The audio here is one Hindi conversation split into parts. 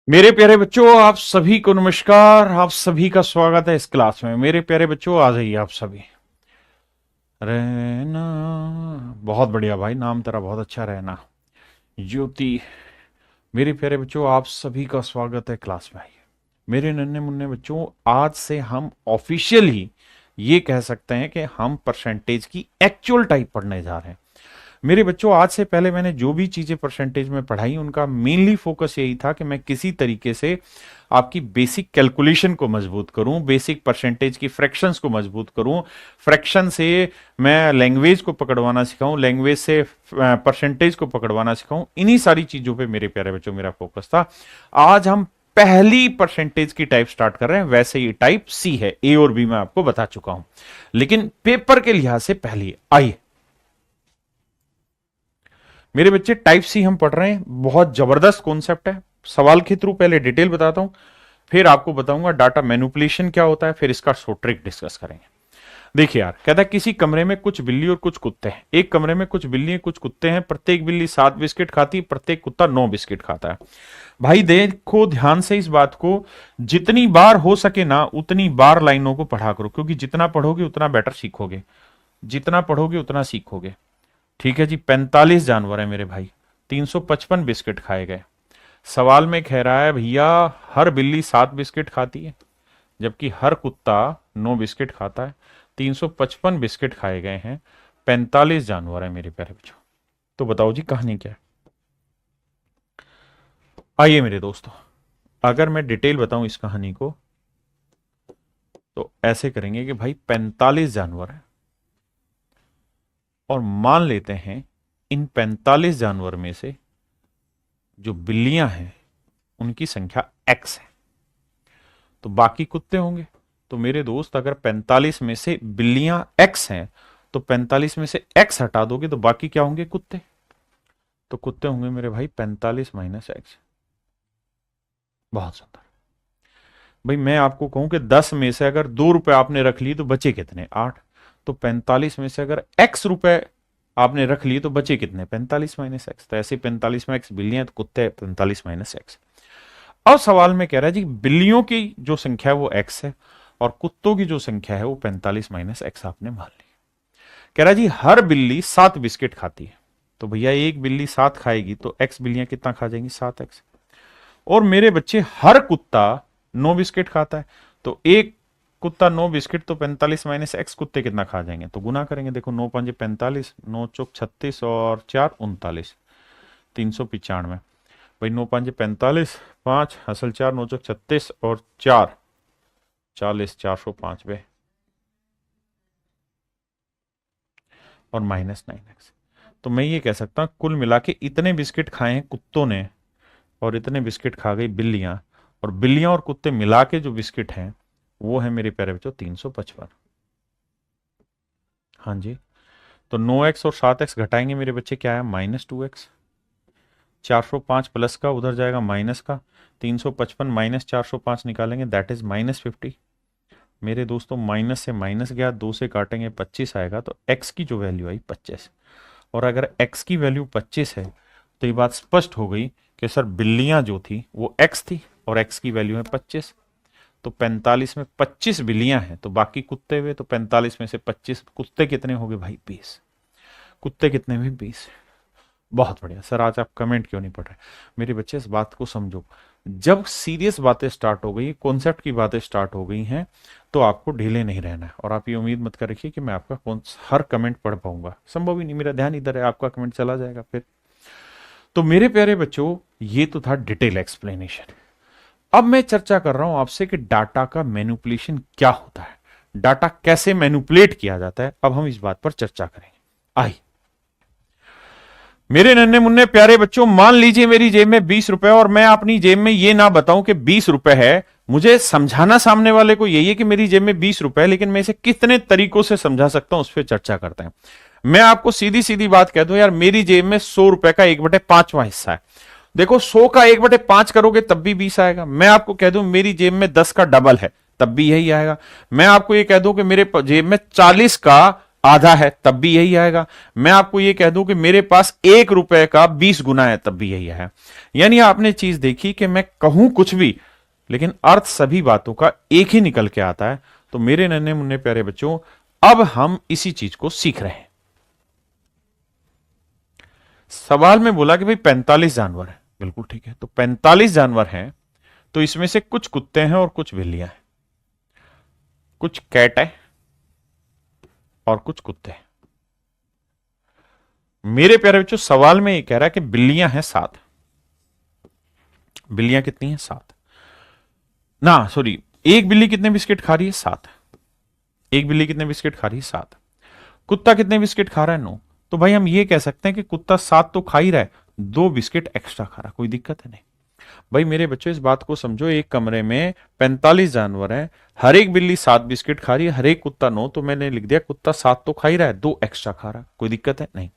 मेरे प्यारे बच्चों, आप सभी को नमस्कार। आप सभी का स्वागत है इस क्लास में। मेरे प्यारे बच्चों, आ जाइए आप सभी। रहना, बहुत बढ़िया भाई, नाम तेरा बहुत अच्छा। रहना, ज्योति। मेरे प्यारे बच्चों, आप सभी का स्वागत है क्लास में। आइए मेरे नन्हे मुन्ने बच्चों, आज से हम ऑफिशियली ये कह सकते हैं कि हम परसेंटेज की एक्चुअल टाइप पढ़ने जा रहे हैं। मेरे बच्चों, आज से पहले मैंने जो भी चीजें परसेंटेज में पढ़ाई, उनका मेनली फोकस यही था कि मैं किसी तरीके से आपकी बेसिक कैलकुलेशन को मजबूत करूं, बेसिक परसेंटेज की फ्रैक्शंस को मजबूत करूं, फ्रैक्शन से मैं लैंग्वेज को पकड़वाना सिखाऊं, लैंग्वेज से परसेंटेज को पकड़वाना सिखाऊं। इन्हीं सारी चीजों पे मेरे प्यारे बच्चों मेरा फोकस था। आज हम पहली परसेंटेज की टाइप स्टार्ट कर रहे हैं। वैसे ये टाइप सी है, ए और बी मैं आपको बता चुका हूं, लेकिन पेपर के लिहाज से पहली। आइए मेरे बच्चे, टाइप सी हम पढ़ रहे हैं। बहुत जबरदस्त कॉन्सेप्ट है। सवाल के थ्रू पहले डिटेल बताता हूं, फिर आपको बताऊंगा डाटा मैनिपुलेशन क्या होता है, फिर इसका शॉर्ट ट्रिक डिस्कस करेंगे। देखिए यार, कहता है किसी कमरे में कुछ बिल्ली और कुछ कुत्ते हैं। एक कमरे में कुछ बिल्ली कुछ कुत्ते हैं। प्रत्येक बिल्ली 7 बिस्किट खाती है, प्रत्येक कुत्ता 9 बिस्किट खाता है। भाई देखो ध्यान से इस बात को, जितनी बार हो सके ना उतनी बार लाइनों को पढ़ा करो, क्योंकि जितना पढ़ोगे उतना बेटर सीखोगे, जितना पढ़ोगे उतना सीखोगे। ठीक है जी, 45 जानवर है मेरे भाई, 355 बिस्किट खाए गए। सवाल में कह रहा है भैया हर बिल्ली 7 बिस्किट खाती है, जबकि हर कुत्ता 9 बिस्किट खाता है। 355 बिस्किट खाए गए हैं, 45 जानवर है मेरे प्यारे बच्चों। तो बताओ जी कहानी क्या है। आइए मेरे दोस्तों, अगर मैं डिटेल बताऊं इस कहानी को, तो ऐसे करेंगे कि भाई 45 जानवर है, और मान लेते हैं इन 45 जानवर में से जो बिल्लियां हैं उनकी संख्या x है, तो बाकी कुत्ते होंगे। तो मेरे दोस्त, अगर 45 में से बिल्लियां x हैं, तो 45 में से x हटा दोगे तो बाकी क्या होंगे? कुत्ते। तो कुत्ते होंगे मेरे भाई 45 माइनस एक्स। बहुत सुंदर। भाई मैं आपको कहूं कि 10 में से अगर 2 रुपए आपने रख लिए तो बचे कितने? 8। तो 45 में से अगर x रुपए आपने रख लिए तो बचे कितने? 45 माइनस एक्स। तो ऐसे 45 में x बिल्लियां, तो कुत्ते 45 माइनस एक्स। अब सवाल में कह रहा है जी बिल्लियों की जो संख्या है वो x है, और कुत्तों की जो संख्या है वो 45 माइनस एक्स आपने मान ली। कह रहा है जी हर बिल्ली 7 बिस्किट खाती है। तो भैया एक बिल्ली 7 खाएगी तो x बिल्लियां कितना खा जाएंगी? 7x। और मेरे बच्चे हर कुत्ता 9 बिस्किट खाता है, तो एक कुत्ता 9 बिस्किट, तो 45 माइनस एक्स कुत्ते कितना खा जाएंगे? तो गुना करेंगे। देखो 9 पंजे 45, 9 चौक 36 और 4 39, 395। भाई 9 पंजे 45, 5 असल 4, 9 चौक 36 और 4 40, 405 वे, और माइनस 9x। तो मैं ये कह सकता हूं कुल मिला के इतने बिस्किट खाए हैं कुत्तों ने, और इतने बिस्किट खा गई बिल्लियां, और बिल्लियां और कुत्ते मिला के जो बिस्किट हैं वो है मेरे प्यारे बच्चों 355। हाँ जी, तो 9x और 7x घटाएंगे मेरे बच्चे, क्या है? -2x। 405 प्लस का उधर जाएगा माइनस का, 355 माइनस 405 निकालेंगे, दैट इज -50। मेरे दोस्तों माइनस से माइनस गया, 2 से काटेंगे 25 आएगा, तो x की जो वैल्यू आई 25। और अगर x की वैल्यू 25 है तो ये बात स्पष्ट हो गई कि सर बिल्लियां जो थी वो x थी, और x की वैल्यू है 25। तो 45 में 25 बिल्लियां हैं, तो बाकी कुत्ते हुए, तो 45 में से 25 कुत्ते कितने हो गए भाई? 20। कुत्ते कितने हुए? 20। बहुत बढ़िया सर, आज आप कमेंट क्यों नहीं पढ़ रहे? मेरे बच्चे इस बात को समझो, जब सीरियस बातें स्टार्ट हो गई, कॉन्सेप्ट की बातें स्टार्ट हो गई हैं, तो आपको ढीले नहीं रहना है। और आप ये उम्मीद मत कर रखिए कि मैं आपका हर कमेंट पढ़ पाऊंगा, संभव ही नहीं। मेरा ध्यान इधर है, आपका कमेंट चला जाएगा फिर। तो मेरे प्यारे बच्चों, ये तो था डिटेल एक्सप्लेनेशन। अब मैं चर्चा कर रहा हूं आपसे कि डाटा का मैनिपुलेशन क्या होता है, डाटा कैसे मैनिपुलेट किया जाता है। अब हम इस बात पर चर्चा करेंगे। आई मेरे नन्हे मुन्ने प्यारे बच्चों, मान लीजिए मेरी जेब में 20 रुपए, और मैं अपनी जेब में ये ना बताऊं कि 20 रुपए है। मुझे समझाना सामने वाले को यही है कि मेरी जेब में 20 रुपए है, लेकिन मैं इसे कितने तरीकों से समझा सकता हूं उस पर चर्चा करते हैं। मैं आपको सीधी सीधी बात कह दूं यार, मेरी जेब में 100 रुपए का 1/5वां हिस्सा है। देखो 100 का 1/5 करोगे तब भी 20 आएगा। मैं आपको कह दूं मेरी जेब में 10 का डबल है, तब भी यही आएगा। मैं आपको ये कह दूं कि मेरे जेब में 40 का आधा है तब भी यही आएगा। मैं आपको ये कह दूं कि मेरे पास 1 रुपए का 20 गुना है तब भी यही है। यानी आपने चीज देखी कि मैं कहूं कुछ भी लेकिन अर्थ सभी बातों का एक ही निकल के आता है। तो मेरे नन्हे मुन्ने प्यारे बच्चों, अब हम इसी चीज को सीख रहे हैं। सवाल में बोला कि भाई 45 जानवर है, बिल्कुल ठीक है। तो 45 जानवर हैं, तो इसमें से कुछ कुत्ते हैं और कुछ बिल्लियां हैं, कुछ कैट है और कुछ कुत्ते हैं। मेरे प्यारे बच्चों, सवाल में ये कह रहा है कि बिल्लियां हैं 7। बिल्लियां कितनी हैं? 7 ना, सॉरी, एक बिल्ली कितने बिस्किट खा रही है? 7। एक बिल्ली कितने बिस्किट खा रही है? 7। कुत्ता कितने बिस्किट खा रहा है? 9। तो भाई हम ये कह सकते हैं कि कुत्ता 7 तो खा ही रहा है, 2 बिस्किट एक्स्ट्रा खा रहा है। कोई दिक्कत है? नहीं। भाई मेरे बच्चों, इस बात को समझो, एक कमरे में 45 जानवर हैं, हर एक बिल्ली 7 बिस्किट खा रही है, हर एक कुत्ता 9। तो मैंने लिख दिया कुत्ता 7 तो खा ही रहा है, 2 एक्स्ट्रा खा रहा है। कोई दिक्कत है? नहीं।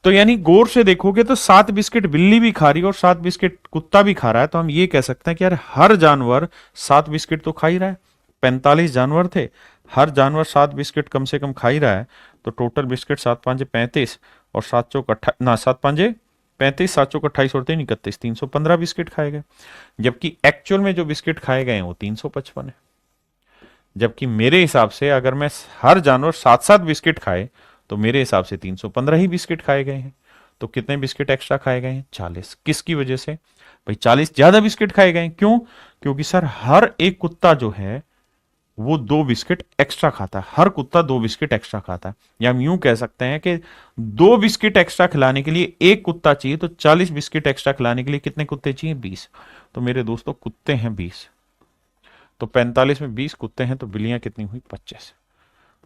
तो यानी गौर से देखोगे तो 7 बिस्किट बिल्ली भी खा रही है और 7 बिस्किट कुत्ता भी खा रहा है। तो हम ये कह सकते हैं कि यार हर जानवर 7 बिस्किट तो खा ही रहा है। 45 जानवर थे, हर जानवर 7 बिस्किट कम से कम खा ही रहा है। तो टोटल बिस्किट 7 5 35 और 7 चौक 28 ना, 7 5 35, 7 चौक 28 और 3 31, 315 बिस्किट खाए गए। जबकि एक्चुअल में जो बिस्किट खाए गए हैं वो 355 है। जबकि मेरे हिसाब से अगर मैं हर जानवर 7 7 बिस्किट खाए तो मेरे हिसाब से 315 ही बिस्किट खाए गए हैं। तो कितने बिस्किट एक्स्ट्रा खाए गए हैं? 40। किसकी वजह से? भाई 40 ज्यादा बिस्किट खाए गए हैं। क्यों? क्योंकि सर हर एक कुत्ता जो है वो 2 बिस्किट एक्स्ट्रा खाता है। हर कुत्ता 2 बिस्किट एक्स्ट्रा खाता है। या हम यूं कह सकते हैं कि 2 बिस्किट एक्स्ट्रा खिलाने के लिए एक कुत्ता चाहिए, तो 40 बिस्किट एक्स्ट्रा खिलाने के लिए कितने कुत्ते चाहिए? 20। तो मेरे दोस्तों कुत्ते हैं 20। तो 45 में 20 कुत्ते हैं, तो बिल्लियां कितनी हुई? 25।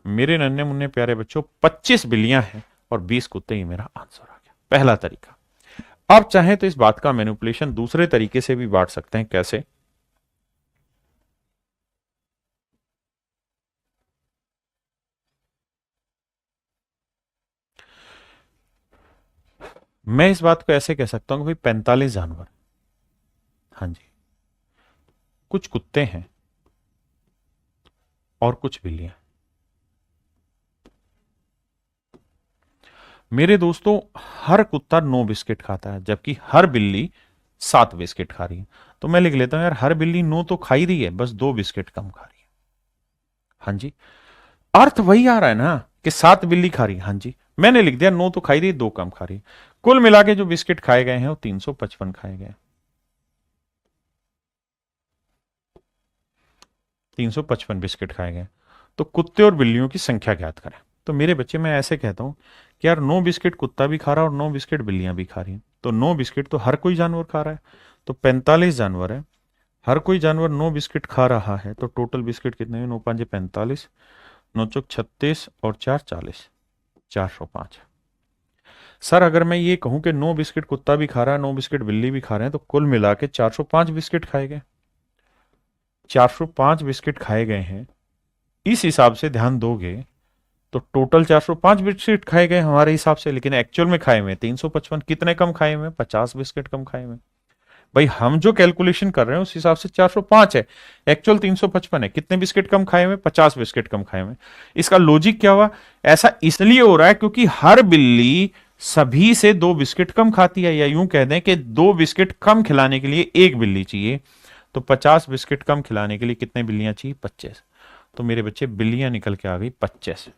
मेरे नन्हे मुन्ने प्यारे बच्चों, 25 बिल्लियां हैं और 20 कुत्ते, ही मेरा आंसर आ गया। पहला तरीका। आप चाहें तो इस बात का मैनिपुलेशन दूसरे तरीके से भी बांट सकते हैं। कैसे? मैं इस बात को ऐसे कह सकता हूं कि भाई 45 जानवर, हाँ जी, कुछ कुत्ते हैं और कुछ बिल्लियां। मेरे दोस्तों, हर कुत्ता 9 बिस्किट खाता है जबकि हर बिल्ली 7 बिस्किट खा रही है। तो मैं लिख लेता हूं यार हर बिल्ली 9 तो खा ही रही है, बस 2 बिस्किट कम खा रही है। हाँ जी, अर्थ वही आ रहा है ना कि 7 बिल्ली खा रही है। हाँ जी, मैंने लिख दिया 9 तो खा ही रही है, 2 कम खा रही है। कुल मिला के जो बिस्किट खाए गए हैं वो 355 खाए गए। 355 बिस्किट खाए गए। तो कुत्ते और बिल्लियों की संख्या ज्ञात करें। तो मेरे बच्चे, मैं ऐसे कहता हूं कि यार 9 बिस्किट कुत्ता भी खा रहा है और 9 बिस्किट बिल्लियां भी खा रही हैं। तो 9 बिस्किट तो हर कोई जानवर खा रहा है। तो 45 जानवर है, हर कोई जानवर 9 बिस्किट खा रहा है। तो टोटल बिस्किट कितने हैं? 9 5 45, 9 चौक 36 और 4 40, 405। सर अगर मैं ये कहूं कि 9 बिस्किट कुत्ता भी खा रहा है, 9 बिस्किट बिल्ली भी खा रहे हैं, तो कुल मिला के 405 बिस्किट खाए गए। 405 बिस्किट खाए गए हैं। इस हिसाब से ध्यान दोगे तो टोटल 405 बिस्किट खाए गए हमारे हिसाब से, लेकिन एक्चुअल में खाए हुए 355। कितने कम खाए हुए? 50 बिस्किट कम खाए हुए। भाई हम जो कैलकुलेशन कर रहे हैं उस हिसाब से 405 है, एक्चुअल 355 है। कितने बिस्किट कम खाए हुए? 50 बिस्किट कम खाए हुए। इसका लॉजिक क्या हुआ? ऐसा इसलिए हो रहा है क्योंकि हर बिल्ली सभी से 2 बिस्किट कम खाती है, या यूं कह दें कि 2 बिस्किट कम खिलाने के लिए एक बिल्ली चाहिए। तो 50 बिस्किट कम खिलाने के लिए कितने बिल्लियां चाहिए? 25। तो मेरे बच्चे, बिल्लियां निकल के आ गई 25।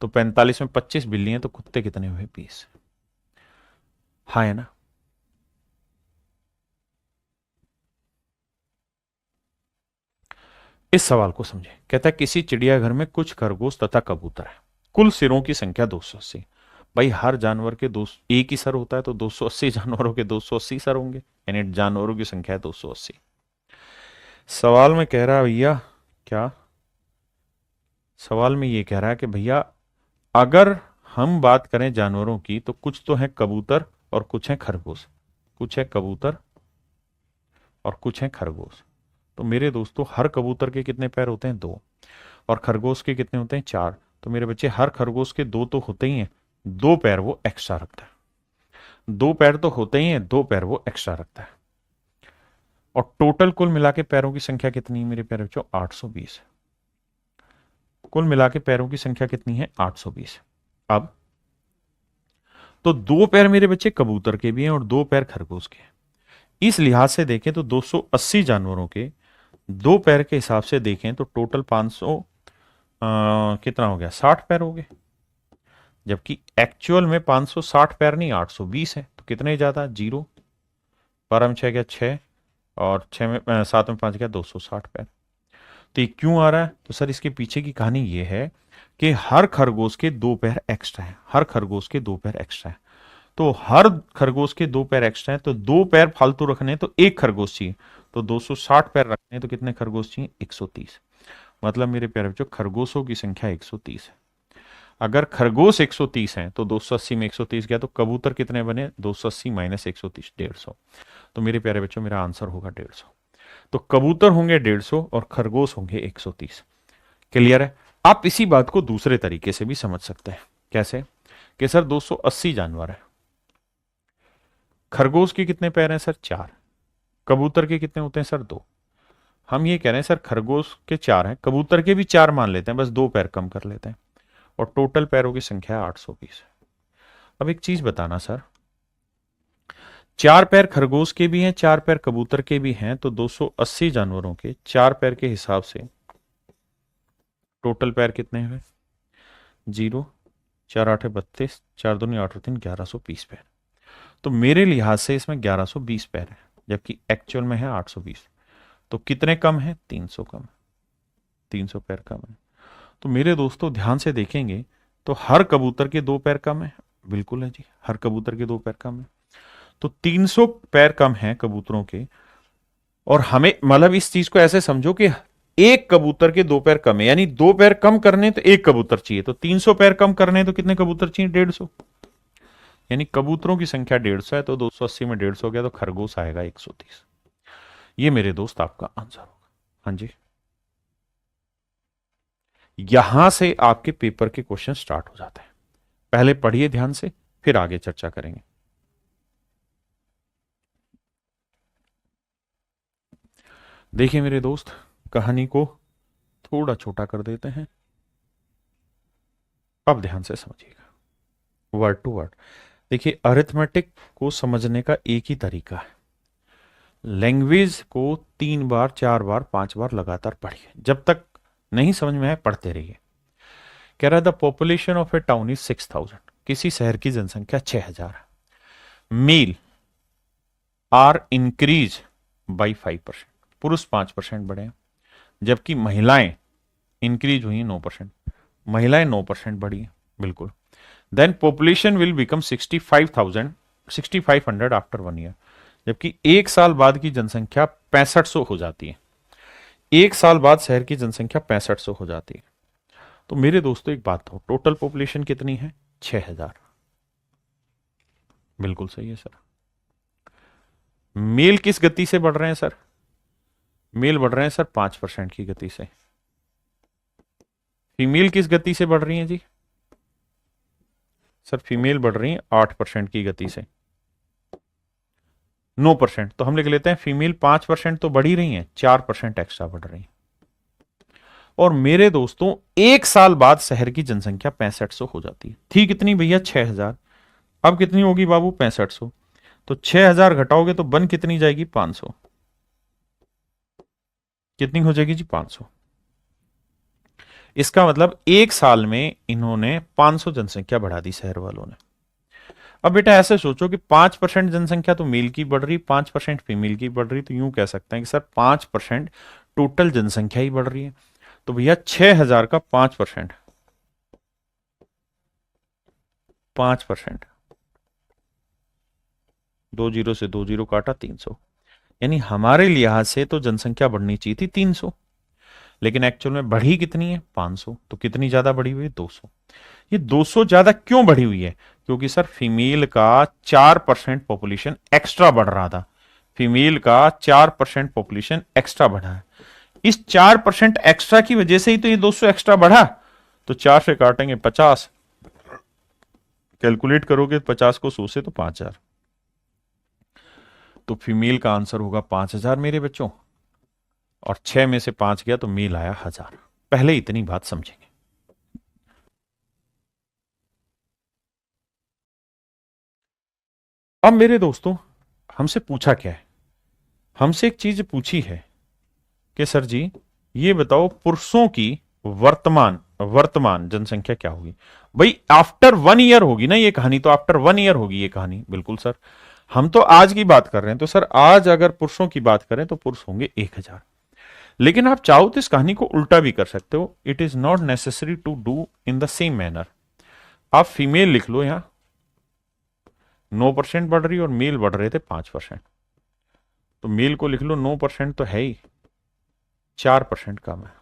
तो 45 में 25 बिल्ली हैं, तो कुत्ते कितने हुए? 20। हाँ है ना? इस सवाल को समझे। कहता है किसी चिड़ियाघर में कुछ खरगोश तथा कबूतर है, कुल सिरों की संख्या 280। भाई हर जानवर के दो एक ही सर होता है, तो 280 जानवरों के 280 सर होंगे, यानी जानवरों की संख्या है 280। सवाल में कह रहा है भैया, क्या सवाल में ये कह रहा है कि भैया अगर हम बात करें जानवरों की, तो कुछ तो है कबूतर और कुछ है खरगोश। कुछ है कबूतर और कुछ है खरगोश। तो मेरे दोस्तों, हर कबूतर के कितने पैर होते हैं? 2। और खरगोश के कितने होते हैं? 4। तो मेरे बच्चे, हर खरगोश के 2 तो होते ही हैं, 2 पैर वो एक्स्ट्रा रखता है। 2 पैर तो होते ही हैं, 2 पैर वो एक्स्ट्रा रखता है। और टोटल कुल मिला के पैरों की संख्या कितनी है मेरे प्यारे बच्चों? 820। कुल मिला के पैरों की संख्या कितनी है? 820। अब तो 2 पैर मेरे बच्चे कबूतर के भी हैं और 2 पैर खरगोश के हैं। इस लिहाज से देखें तो 280 जानवरों के 2 पैर के हिसाब से देखें तो टोटल 500 कितना हो गया? 60 पैर हो गए। जबकि एक्चुअल में 560 पैर नहीं 820 है। तो कितने ज्यादा? 0 पर हम 6 गया 6 और 6 में 7 में 5 गया 260 पैर। तो ये क्यों आ रहा है? तो सर इसके पीछे की कहानी ये है कि हर खरगोश के 2 पैर एक्स्ट्रा है। हर खरगोश के 2 पैर एक्स्ट्रा है। तो हर खरगोश के 2 पैर एक्स्ट्रा है तो 2 पैर फालतू रखने तो एक खरगोश चाहिए। तो 260 पैर रखने तो कितने खरगोश चाहिए? 130। मतलब मेरे प्यारे बच्चों खरगोशों की संख्या 130 है। अगर खरगोश 130 हैं तो 280 में 130 गया तो कबूतर कितने बने? 280 माइनस 130 150। तो मेरे प्यारे बच्चों मेरा आंसर होगा 150। तो कबूतर होंगे 150 और खरगोश होंगे 130। क्लियर है? आप इसी बात को दूसरे तरीके से भी समझ सकते हैं। कैसे? कि सर 280 जानवर है, खरगोश के कितने पैर हैं सर? 4। कबूतर के कितने होते हैं सर? 2। हम ये कह रहे हैं सर खरगोश के 4 हैं, कबूतर के भी 4 मान लेते हैं, बस 2 पैर कम कर लेते हैं और टोटल पैरों की संख्या 820 है। अब एक चीज बताना सर, 4 पैर खरगोश के भी हैं 4 पैर कबूतर के भी हैं, तो 280 जानवरों के 4 पैर के हिसाब से टोटल पैर कितने हुए? 0 4 8 32 4 2 8 3 1120 पैर। तो मेरे लिहाज से इसमें 1120 पैर है जबकि एक्चुअल में है 820। तो कितने कम है? 300 कम, 300 पैर कम है। तो मेरे दोस्तों ध्यान से देखेंगे तो हर कबूतर के 2 पैर कम है। बिल्कुल है जी, हर कबूतर के 2 पैर कम है। तो 300 पैर कम है कबूतरों के। और हमें मतलब इस चीज को ऐसे समझो कि एक कबूतर के 2 पैर कम है, यानी 2 पैर कम करने तो एक कबूतर चाहिए। तो 300 पैर कम करने तो कितने कबूतर चाहिए? 150। यानी कबूतरों की संख्या 150 है तो 280 में 150 हो गया तो खरगोश आएगा 130। ये मेरे दोस्त आपका आंसर होगा। हाँ जी, यहां से आपके पेपर के क्वेश्चन स्टार्ट हो जाते हैं। पहले पढ़िए ध्यान से, फिर आगे चर्चा करेंगे। देखिए मेरे दोस्त, कहानी को थोड़ा छोटा कर देते हैं। अब ध्यान से समझिएगा वर्ड टू वर्ड। देखिए अरिथमेटिक को समझने का एक ही तरीका है, लैंग्वेज को 3 बार 4 बार 5 बार लगातार पढ़िए, जब तक नहीं समझ में आए पढ़ते रहिए। कह रहा है the population of A town is 6000, किसी शहर की जनसंख्या 6000 है। मेल आर इंक्रीज बाई 5%, पुरुष 5% बढ़े हैं, जबकि महिलाएं इंक्रीज हुई 9%, महिलाएं 9% बढ़ी हैं। बिल्कुल। Then population will become 6500 after 1 year, जबकि 1 साल बाद की जनसंख्या 6500 हो जाती है। 1 साल बाद शहर की जनसंख्या 6500 हो जाती है। तो मेरे दोस्तों एक बात हो, टोटल पॉपुलेशन कितनी है? 6000। बिल्कुल सही है सर। मेल किस गति से बढ़ रहे हैं सर? मेल बढ़ रहे हैं सर 5% की गति से। फीमेल किस गति से बढ़ रही है जी? सर फीमेल बढ़ रही है 8% की गति से। 9%, तो हम लिख लेते हैं फीमेल 5% तो बढ़ ही रही है, 4% एक्स्ट्रा बढ़ रही है। और मेरे दोस्तों 1 साल बाद शहर की जनसंख्या 6500 हो जाती है। थी कितनी भैया? 6000। अब कितनी होगी बाबू? 6500। तो 6000 घटाओगे तो बन कितनी जाएगी? 500। कितनी हो जाएगी जी? 500। इसका मतलब 1 साल में इन्होंने 500 जनसंख्या बढ़ा दी शहर वालों ने। अब बेटा ऐसे सोचो कि 5% जनसंख्या तो मेल की बढ़ रही, 5% फीमेल की बढ़ रही, तो यूं कह सकते हैं कि सर 5% टोटल जनसंख्या ही बढ़ रही है। तो भैया 6000 का 5%, 5%, 2 जीरो से 2 जीरो काटा 300, यानी हमारे लिहाज से तो जनसंख्या बढ़नी चाहिए थी 300, लेकिन एक्चुअल में बढ़ी कितनी है? 500। तो कितनी ज्यादा बढ़ी हुई है? 200। ये 200 ज्यादा क्यों बढ़ी हुई है? क्योंकि सर फीमेल का 4% पॉपुलेशन एक्स्ट्रा बढ़ रहा था। फीमेल का 4% पॉपुलेशन एक्स्ट्रा बढ़ा है। इस 4% एक्स्ट्रा की वजह से ही तो ये 200 एक्स्ट्रा बढ़ा। तो 4 से काटेंगे 50, कैलकुलेट करोगे 50 को 100 से तो 5000। तो फीमेल का आंसर होगा 5000 मेरे बच्चों, और 6 में से 5 गया तो मेल आया 1000। पहले इतनी बात समझेंगे। अब मेरे दोस्तों, हमसे पूछा क्या है? हमसे एक चीज पूछी है कि सर जी ये बताओ पुरुषों की वर्तमान वर्तमान जनसंख्या क्या होगी। भाई आफ्टर 1 ईयर होगी ना ये कहानी, तो आफ्टर 1 ईयर होगी ये कहानी, बिल्कुल सर। हम तो आज की बात कर रहे हैं, तो सर आज अगर पुरुषों की बात करें तो पुरुष होंगे 1,000। लेकिन आप चाहो तो इस कहानी को उल्टा भी कर सकते हो। It is not necessary to do in the same manner. आप फीमेल लिख लो यहां, 9% बढ़ रही और मेल बढ़ रहे थे 5%। तो मेल को लिख लो 9% तो है ही, 4% कम है।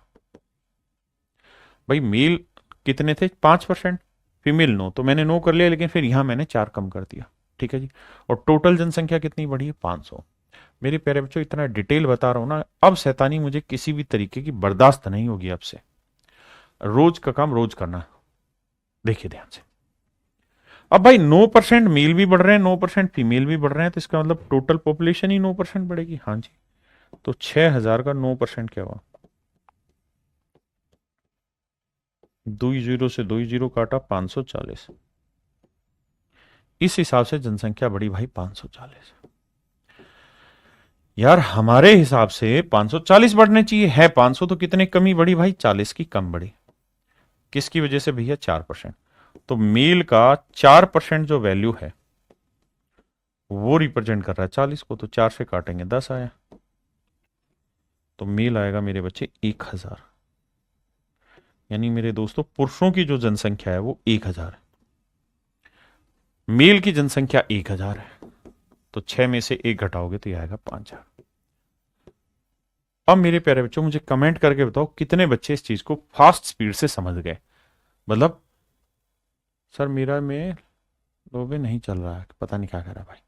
भाई मेल कितने थे? 5%, फीमेल 9, तो मैंने 9 कर लिया, लेकिन फिर यहां मैंने 4 कम कर दिया। ठीक है जी। और टोटल जनसंख्या कितनी बढ़ी है? 500। मेरे प्यारे बच्चों इतना डिटेल बता रहा हूं ना, अब शैतानी मुझे किसी भी तरीके की बर्दाश्त नहीं होगी आपसे। रोज का काम रोज करना। देखिए ध्यान से। अब भाई 9% मेल भी बढ़ रहे हैं, 9% फीमेल भी बढ़ रहे हैं, तो इसका मतलब टोटल पॉपुलेशन ही 9% बढ़ेगी। हाँ जी। तो 6,000 का 9% क्या हुआ? 2 जीरो से 2 जीरो काटा, 540। इस हिसाब से जनसंख्या बढ़ी भाई 540। यार हमारे हिसाब से 540 बढ़ने चाहिए, है 500, तो कितने कमी बढ़ी भाई? 40 की कम बढ़ी। किसकी वजह से भैया? 4%। तो मेल का 4% जो वैल्यू है वो रिप्रेजेंट कर रहा है 40 को, तो 4 से काटेंगे 10 आया। तो मेल आएगा मेरे बच्चे 1,000। यानी मेरे दोस्तों पुरुषों की जो जनसंख्या है वो 1,000 है, मेल की जनसंख्या 1,000 है। तो 6 में से 1 घटाओगे तो यह आएगा 5,000। अब मेरे प्यारे बच्चों मुझे कमेंट करके बताओ कितने बच्चे इस चीज को फास्ट स्पीड से समझ गए। मतलब सर मेरा में लोबे नहीं चल रहा है, पता नहीं क्या कर रहा है भाई।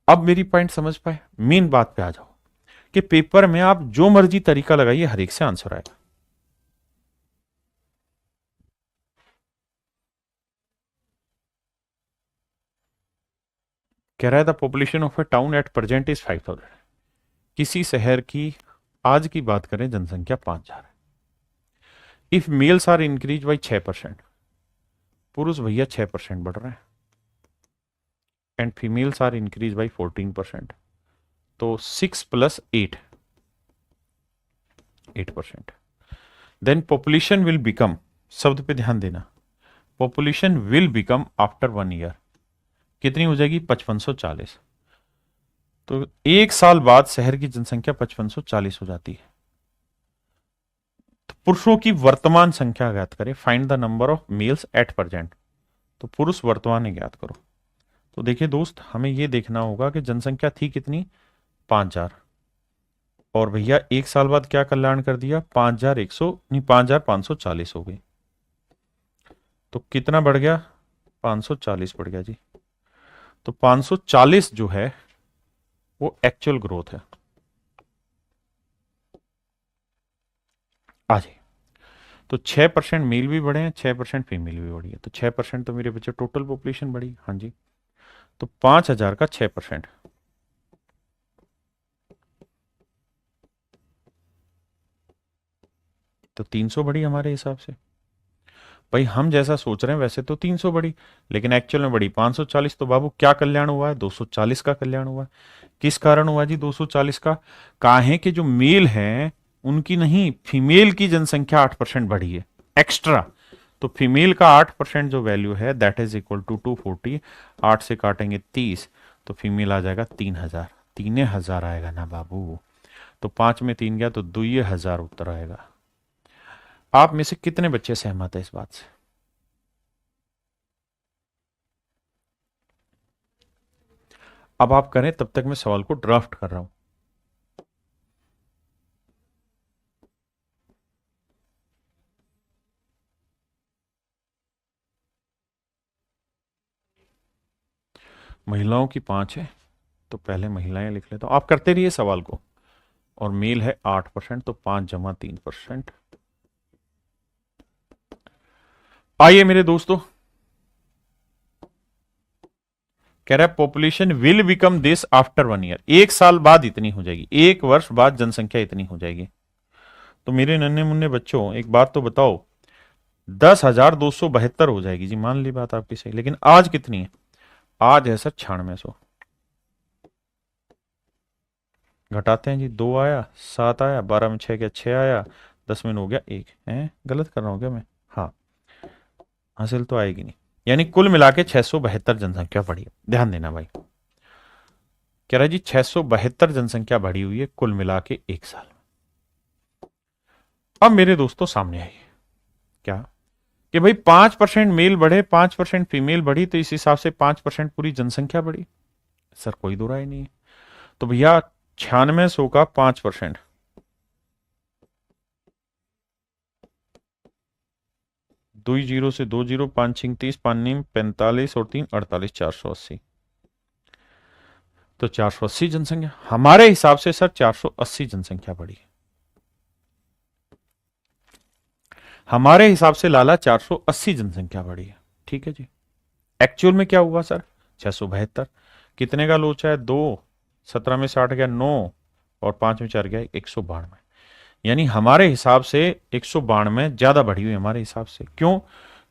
अब मेरी पॉइंट समझ पाए? मेन बात पे आ जाओ कि पेपर में आप जो मर्जी तरीका लगाइए, हर एक से आंसर आएगा। कह रहा है the population of A town at present is 5,000। किसी शहर की आज की बात करें जनसंख्या 5,000 है। If males are increase by 6%, पुरुष भैया 6% बढ़ रहे हैं, and females are increase by 14%। तो 6 plus 8, 8%। Then population will become, शब्द पे ध्यान देना, population will become after 1 year कितनी हो जाएगी? 5540। तो 1 साल बाद शहर की जनसंख्या 5540 हो जाती है। तो पुरुषों की वर्तमान संख्या ज्ञात करें, find the number of males at present. तो पुरुष वर्तमान में ज्ञात करो। तो देखिए दोस्त, हमें यह देखना होगा कि जनसंख्या थी कितनी? 5,000। और भैया 1 साल बाद क्या कल्याण कर दिया? 5,100 नहीं, 5,540 हो गई। तो कितना बढ़ गया? 540 बढ़ गया जी। तो 540 जो है वो एक्चुअल ग्रोथ है। आ जाए। तो 6% मेल भी बढ़े हैं, 6% फीमेल भी बढ़ी है। तो 6% तो मेरे बच्चे टोटल पॉपुलेशन बढ़ी। हाँ जी। तो 5,000 का 6%, तो 300 बढ़ी हमारे हिसाब से। भाई हम जैसा सोच रहे हैं वैसे तो 300 बढ़ी, लेकिन एक्चुअल में बढ़ी 540। तो बाबू क्या कल्याण हुआ है? 240 का कल्याण हुआ है। किस कारण हुआ जी 240 का? काहे कि जो मेल हैं उनकी नहीं, फीमेल की जनसंख्या 8% बढ़ी है एक्स्ट्रा। तो फीमेल का 8% जो वैल्यू है दैट इज इक्वल टू 240। 8 से काटेंगे 30, तो फीमेल आ जाएगा 3,000। 3,000 आएगा ना बाबू। तो 5 में 3 गया तो 2,000 उत्तर आएगा। आप में से कितने बच्चे सहमत है इस बात से? अब आप करें, तब तक मैं सवाल को ड्राफ्ट कर रहा हूं। महिलाओं की 5 है, तो पहले महिलाएं लिख लेता हूं, आप करते रहिए सवाल को। और मेल है 8%, तो 5 जमा 3%। आइए मेरे दोस्तों, कह रहा है population will become this after 1 year. 1 साल बाद इतनी हो जाएगी, 1 वर्ष बाद जनसंख्या इतनी हो जाएगी। तो मेरे नन्हे मुन्ने बच्चों एक बात तो बताओ, 10,272 हो जाएगी जी, मान ली बात आपकी सही, लेकिन आज कितनी है? आज है सर 9600। घटाते हैं जी, 2 आया, 7 आया, 12 में 6 गया, 6 आया, 10 में 9 गया, 1 है। गलत कर रहा हूं क्या मैं? हाँ, हासिल तो आएगी नहीं। यानी कुल मिला के 672 जनसंख्या बढ़ी है। ध्यान देना भाई, कह रहा है जी 672 जनसंख्या बढ़ी हुई है कुल मिला के 1 साल में। अब मेरे दोस्तों सामने आई क्या कि भाई 5% मेल बढ़े, 5% फीमेल बढ़ी, तो इस हिसाब से 5% पूरी जनसंख्या बढ़ी। सर कोई दो राय नहीं है। तो भैया 9600 का 5%, 2 जीरो से 2 जीरो, 5 छिंग 30, 5 नीम 45 और 3 48, 480। तो 480 जनसंख्या हमारे हिसाब से सर 480 जनसंख्या बढ़ी। हमारे हिसाब से लाला 480 जनसंख्या बढ़ी है। ठीक है जी। एक्चुअल में क्या हुआ सर? 672। कितने का लोचा है? 2, 17 में 60 गया 9, और 5 में 4 गया 192। यानी हमारे हिसाब से 192 ज्यादा बढ़ी हुई हमारे हिसाब से। क्यों?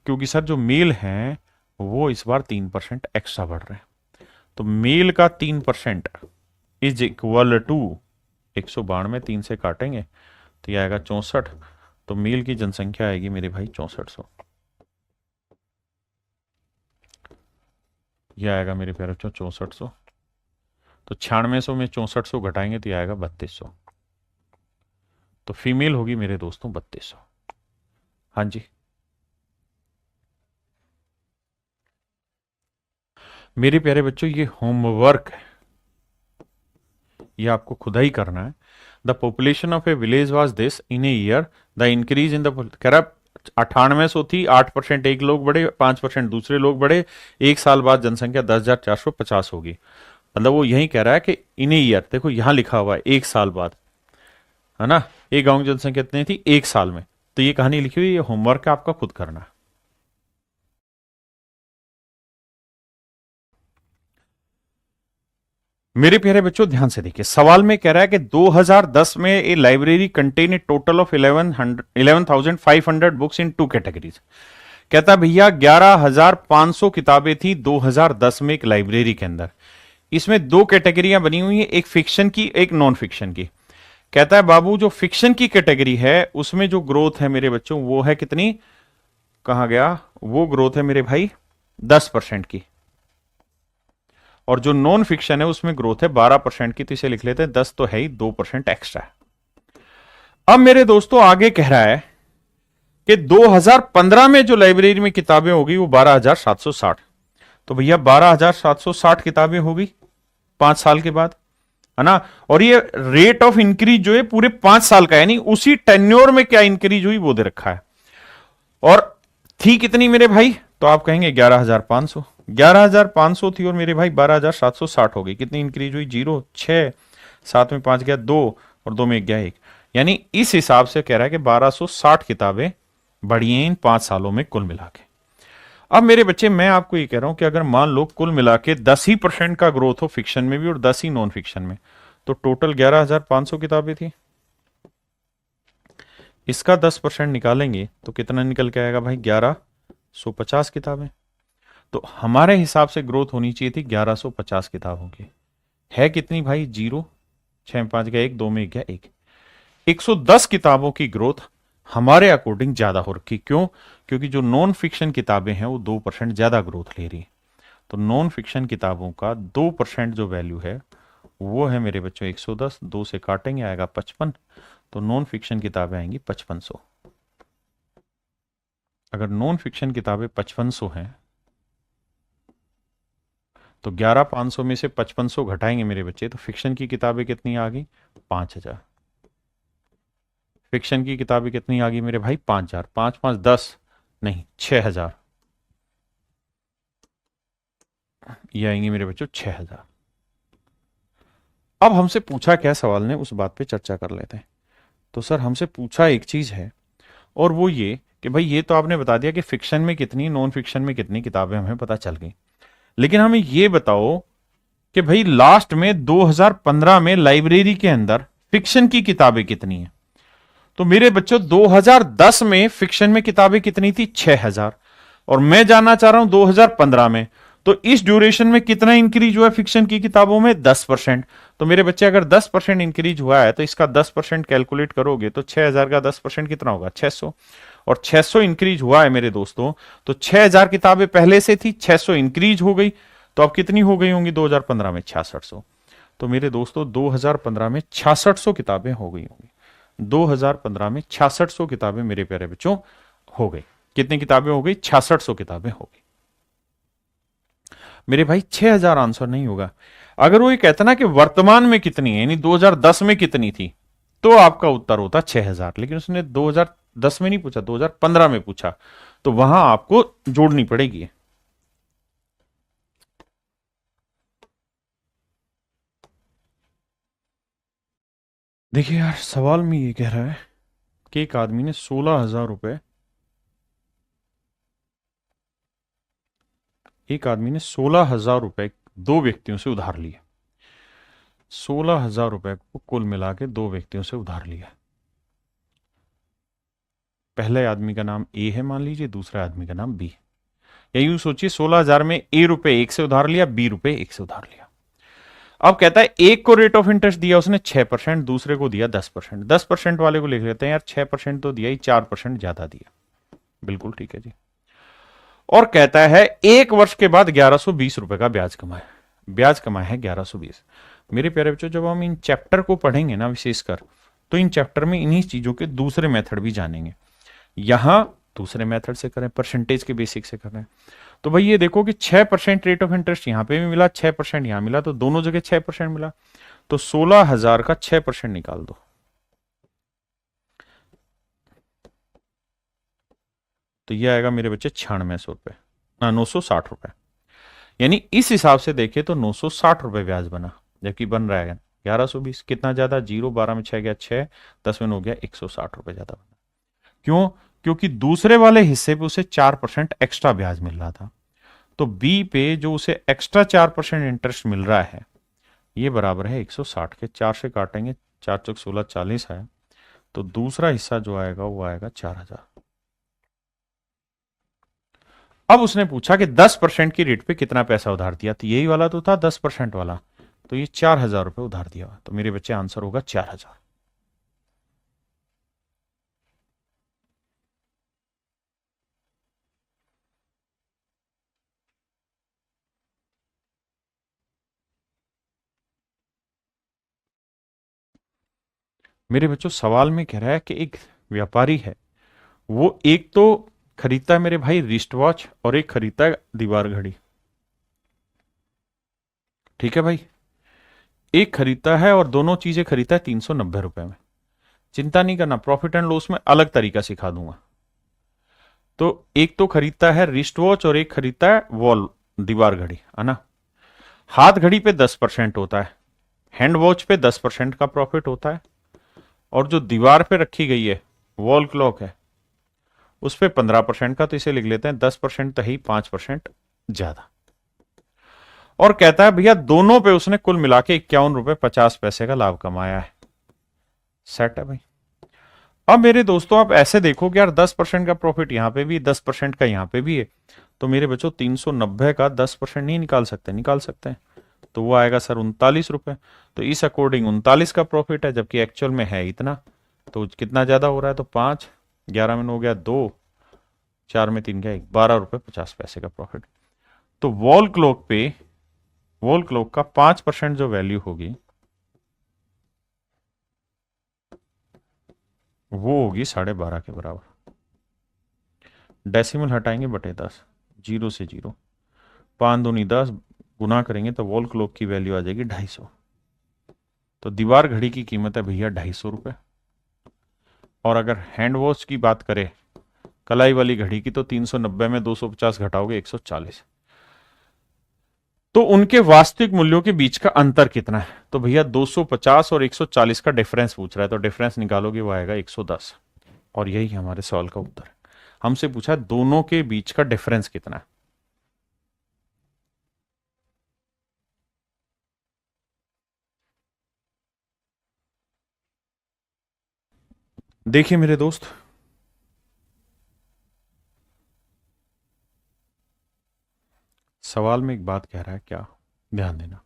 क्योंकि सर जो मेल हैं वो इस बार 3% एक्स्ट्रा बढ़ रहे हैं। तो मेल का 3% इज इक्वल टू 192, 3 से काटेंगे तो यह आएगा 64। तो मेल की जनसंख्या आएगी मेरे भाई 6400। यह आएगा मेरे प्यारे बच्चों 6400। तो 9600 में 6400 घटाएंगे तो यह आएगा 3200। तो फीमेल होगी मेरे दोस्तों 3200। हाँ जी, मेरे प्यारे बच्चों ये होमवर्क है, ये आपको खुद ही करना है। The population of A village was this in a year, the increase in the, कह रहा 9800 थी, 8% एक लोग बढ़े, 5% दूसरे लोग बढ़े, 1 साल बाद जनसंख्या 10,450 होगी। मतलब वो यही कह रहा है कि इन ए ईयर, देखो यहां लिखा हुआ है 1 साल बाद, है ना। एक गांव की जनसंख्या कितनी थी 1 साल में। तो ये कहानी लिखी हुई, ये होमवर्क है आपका, खुद करना है। मेरे प्यारे बच्चों ध्यान से देखिए, सवाल में कह रहा है कि 2010 में a library contain a total of 11,500 books in 2 categories. कहता भैया 11,500 किताबें थी 2010 में एक लाइब्रेरी के अंदर। इसमें 2 कैटेगरियां बनी हुई है, एक फिक्शन की, एक नॉन फिक्शन की। कहता है बाबू जो फिक्शन की कैटेगरी है उसमें जो ग्रोथ है मेरे बच्चों वो है कितनी, कहा गया, वो ग्रोथ है मेरे भाई 10% की। और जो नॉन फिक्शन है उसमें ग्रोथ है 12% की। तो इसे लिख लेते हैं, 10 तो है ही, 2% एक्स्ट्रा है। अब मेरे दोस्तों आगे कह रहा है कि 2015 में जो लाइब्रेरी में किताबें होगी वो 12,760। तो भैया 12,760 किताबें होगी 5 साल के बाद, है ना। और ये रेट ऑफ इंक्रीज जो है पूरे 5 साल का, यानी उसी टेन्योर में क्या इंक्रीज हुई वो दे रखा है। और थी कितनी मेरे भाई? तो आप कहेंगे 11,500। 11,500 थी और मेरे भाई 12,760 हो गई। कितनी इंक्रीज हुई? 0, 6, 7 में 5 गया 2, और 2 में 1 गया 1। यानी इस हिसाब से कह रहा है कि 1260 किताबें बढ़ी हैं इन 5 सालों में कुल मिला के। अब मेरे बच्चे मैं आपको ये कह रहा हूं कि अगर मान लो कुल मिला के 10% का ग्रोथ हो फिक्शन में भी और 10 ही नॉन फिक्शन में, तो टोटल 11,500 किताबें थी। इसका 10% निकालेंगे तो कितना निकल के आएगा भाई? 1150 किताबें। तो हमारे हिसाब से ग्रोथ होनी चाहिए थी 1150 किताबों की। है कितनी भाई? 0, 6 में 5 गया 1, 2 में 1 गया 1। 110 किताबों की ग्रोथ हमारे अकॉर्डिंग ज्यादा हो रखी। क्यों? क्योंकि जो नॉन फिक्शन किताबें हैं वो 2% ज्यादा ग्रोथ ले रही। तो नॉन फिक्शन किताबों का 2% जो वैल्यू है वो है मेरे बच्चों 110। 2 से काटेंगे आएगा 55। तो नॉन फिक्शन किताबें आएंगी 5500। अगर नॉन फिक्शन किताबें 5500 हैं तो 11,500 में से 5500 घटाएंगे मेरे बच्चे, तो फिक्शन की किताबें कितनी आ गई? 5,000। फिक्शन की किताबें कितनी आ गई मेरे भाई? 5,000। 5 5 10, नहीं 6,000। ये आएंगे मेरे बच्चों 6,000। अब हमसे पूछा क्या सवाल ने, उस बात पे चर्चा कर लेते हैं। तो सर हमसे पूछा एक चीज है, और वो ये कि भाई ये तो आपने बता दिया कि फिक्शन में कितनी, नॉन फिक्शन में कितनी किताबें हमें पता चल गई, लेकिन हमें ये बताओ कि भाई लास्ट में 2015 में लाइब्रेरी के अंदर फिक्शन की किताबें कितनी हैं। तो मेरे बच्चों 2010 में फिक्शन में किताबें कितनी थी? 6,000। और मैं जानना चाह रहा हूं 2015 में, तो इस ड्यूरेशन में कितना इंक्रीज हुआ फिक्शन की किताबों में? 10%। तो मेरे बच्चे अगर 10% इंक्रीज हुआ है तो इसका 10% कैलकुलेट करोगे तो 6000 का 10% कितना होगा? 600। और 600 इंक्रीज हुआ है मेरे दोस्तों, तो 6000 किताबें पहले से थी, 600 इंक्रीज हो गई, तो अब कितनी हो गई होंगी 2015 में? 6600। तो मेरे दोस्तों 2015 में 6600 किताबें हो गई होंगी। 2015 में 6600 किताबें मेरे प्यारे बच्चों हो गई। कितनी किताबें हो गई? 6600 किताबें हो गई। मेरे भाई 6000 आंसर नहीं होगा। अगर वो ये कहता ना कि वर्तमान में कितनी है, यानी 2010 में कितनी थी, तो आपका उत्तर होता 6000। लेकिन उसने 2010 में नहीं पूछा, 2015 में पूछा, तो वहां आपको जोड़नी पड़ेगी। देखिए यार, सवाल में ये कह रहा है कि एक आदमी ने 16,000 रुपए, एक आदमी ने 16,000 रुपए दो व्यक्तियों से उधार लिए। 16,000 रुपए को कुल मिला के दो व्यक्तियों से उधार लिया। पहले आदमी का नाम ए है मान लीजिए, दूसरे आदमी का नाम बी। या यूं सोचिए 16,000 में ए रुपए एक से उधार लिया, बी रुपए एक से उधार लिया। अब कहता है एक को रेट ऑफ इंटरेस्ट दिया उसने 6%, दूसरे को दिया 10%। 10% वाले को लिख लेते हैं यार, 6% तो दिया ही, 4% ज्यादा दिया। बिल्कुल ठीक है जी। और कहता है एक वर्ष के बाद 1120 रुपए का ब्याज कमाया। ब्याज कमाया है 1120। मेरे प्यारे बच्चों, जब हम इन चैप्टर को पढ़ेंगे ना विशेषकर, तो इन चैप्टर में इन्हीं चीजों के दूसरे मेथड भी जानेंगे। यहां दूसरे मेथड से करें, परसेंटेज के बेसिक से कर रहे हैं। तो भाई ये देखो कि 6% रेट ऑफ इंटरेस्ट यहां पे भी मिला, 6% यहां मिला, तो दोनों जगह 6% मिला। तो 16,000 का 6% निकाल दो, तो ये आएगा मेरे बच्चे 9600 रुपए, 960 रुपए। यानी इस हिसाब से देखे तो 960 रुपए ब्याज बना, जबकि बन रहा है 1120। कितना ज्यादा? 0, 12 में 6 गया 6, 10 में हो गया 160 रुपए ज्यादा बना। क्यों? क्योंकि दूसरे वाले हिस्से पे उसे 4% एक्स्ट्रा ब्याज मिल रहा था। तो बी पे जो उसे एक्स्ट्रा 4% इंटरेस्ट मिल रहा है, ये बराबर है 160 के। 4 से काटेंगे, 4 चौक 16, 40 है। तो दूसरा हिस्सा जो आएगा वो आएगा 4000। अब उसने पूछा कि 10% की रेट पे कितना पैसा उधार दिया, तो यही वाला तो था 10% वाला, तो ये 4000 रुपए उधार दिया। तो मेरे बच्चे आंसर होगा 4000। मेरे बच्चों सवाल में कह रहा है कि एक व्यापारी है, वो एक तो खरीदता है मेरे भाई रिस्ट वॉच और एक खरीदता है दीवार घड़ी। ठीक है भाई, एक खरीदता है और दोनों चीजें खरीदता है 390 रुपए में। चिंता नहीं करना, प्रॉफिट एंड लॉस में अलग तरीका सिखा दूंगा। तो एक तो खरीदता है रिस्ट वॉच और एक खरीदता है वॉल दीवार घड़ी, है ना। हाथ घड़ी पे 10% होता है, हैंड वॉच पे 10% का प्रॉफिट होता है, और जो दीवार पे रखी गई है वॉल क्लॉक है, उस पे 15% का। तो इसे लिख लेते हैं 10% तो ही, 5% ज्यादा। और कहता है भैया दोनों पे उसने कुल मिला के 51 रुपए 50 पैसे का लाभ कमाया है। सेट है भाई। अब मेरे दोस्तों आप ऐसे देखो कि यार 10% का प्रॉफिट यहां पे भी, 10% का यहां पे भी है, तो मेरे बच्चों 390 का 10% नहीं निकाल सकते? निकाल सकते हैं। तो वो आएगा सर 39 रुपए। तो इस अकॉर्डिंग 39 का प्रॉफिट है, जबकि एक्चुअल में है इतना। तो कितना ज्यादा हो रहा है? तो 5, 11 में हो गया 2, 4 में 3 गया 1, 12 रुपए 50 पैसे का प्रॉफिट। तो वॉल क्लॉक पे, वॉल क्लॉक का 5% जो वैल्यू होगी वो होगी 12.5 के बराबर। डेसिमल हटाएंगे बटे 10, जीरो से जीरो, 5 दूनी 10, गुना करेंगे तो वॉल क्लॉक की वैल्यू आ जाएगी 250। तो दीवार घड़ी की कीमत है भैया 250 रुपए। और अगर हैंड वॉच की बात करें, कलाई वाली घड़ी की, तो 390 में 250 घटाओगे 140। तो उनके वास्तविक मूल्यों के बीच का अंतर कितना है? तो भैया 250 और 140 का डिफरेंस पूछ रहा है, तो डिफरेंस निकालोगे वो आएगा 110। और यही हमारे सवाल का उत्तर है। हमसे पूछा दोनों के बीच का डिफरेंस कितना है। देखिए मेरे दोस्त, सवाल में एक बात कह रहा है, क्या, ध्यान देना।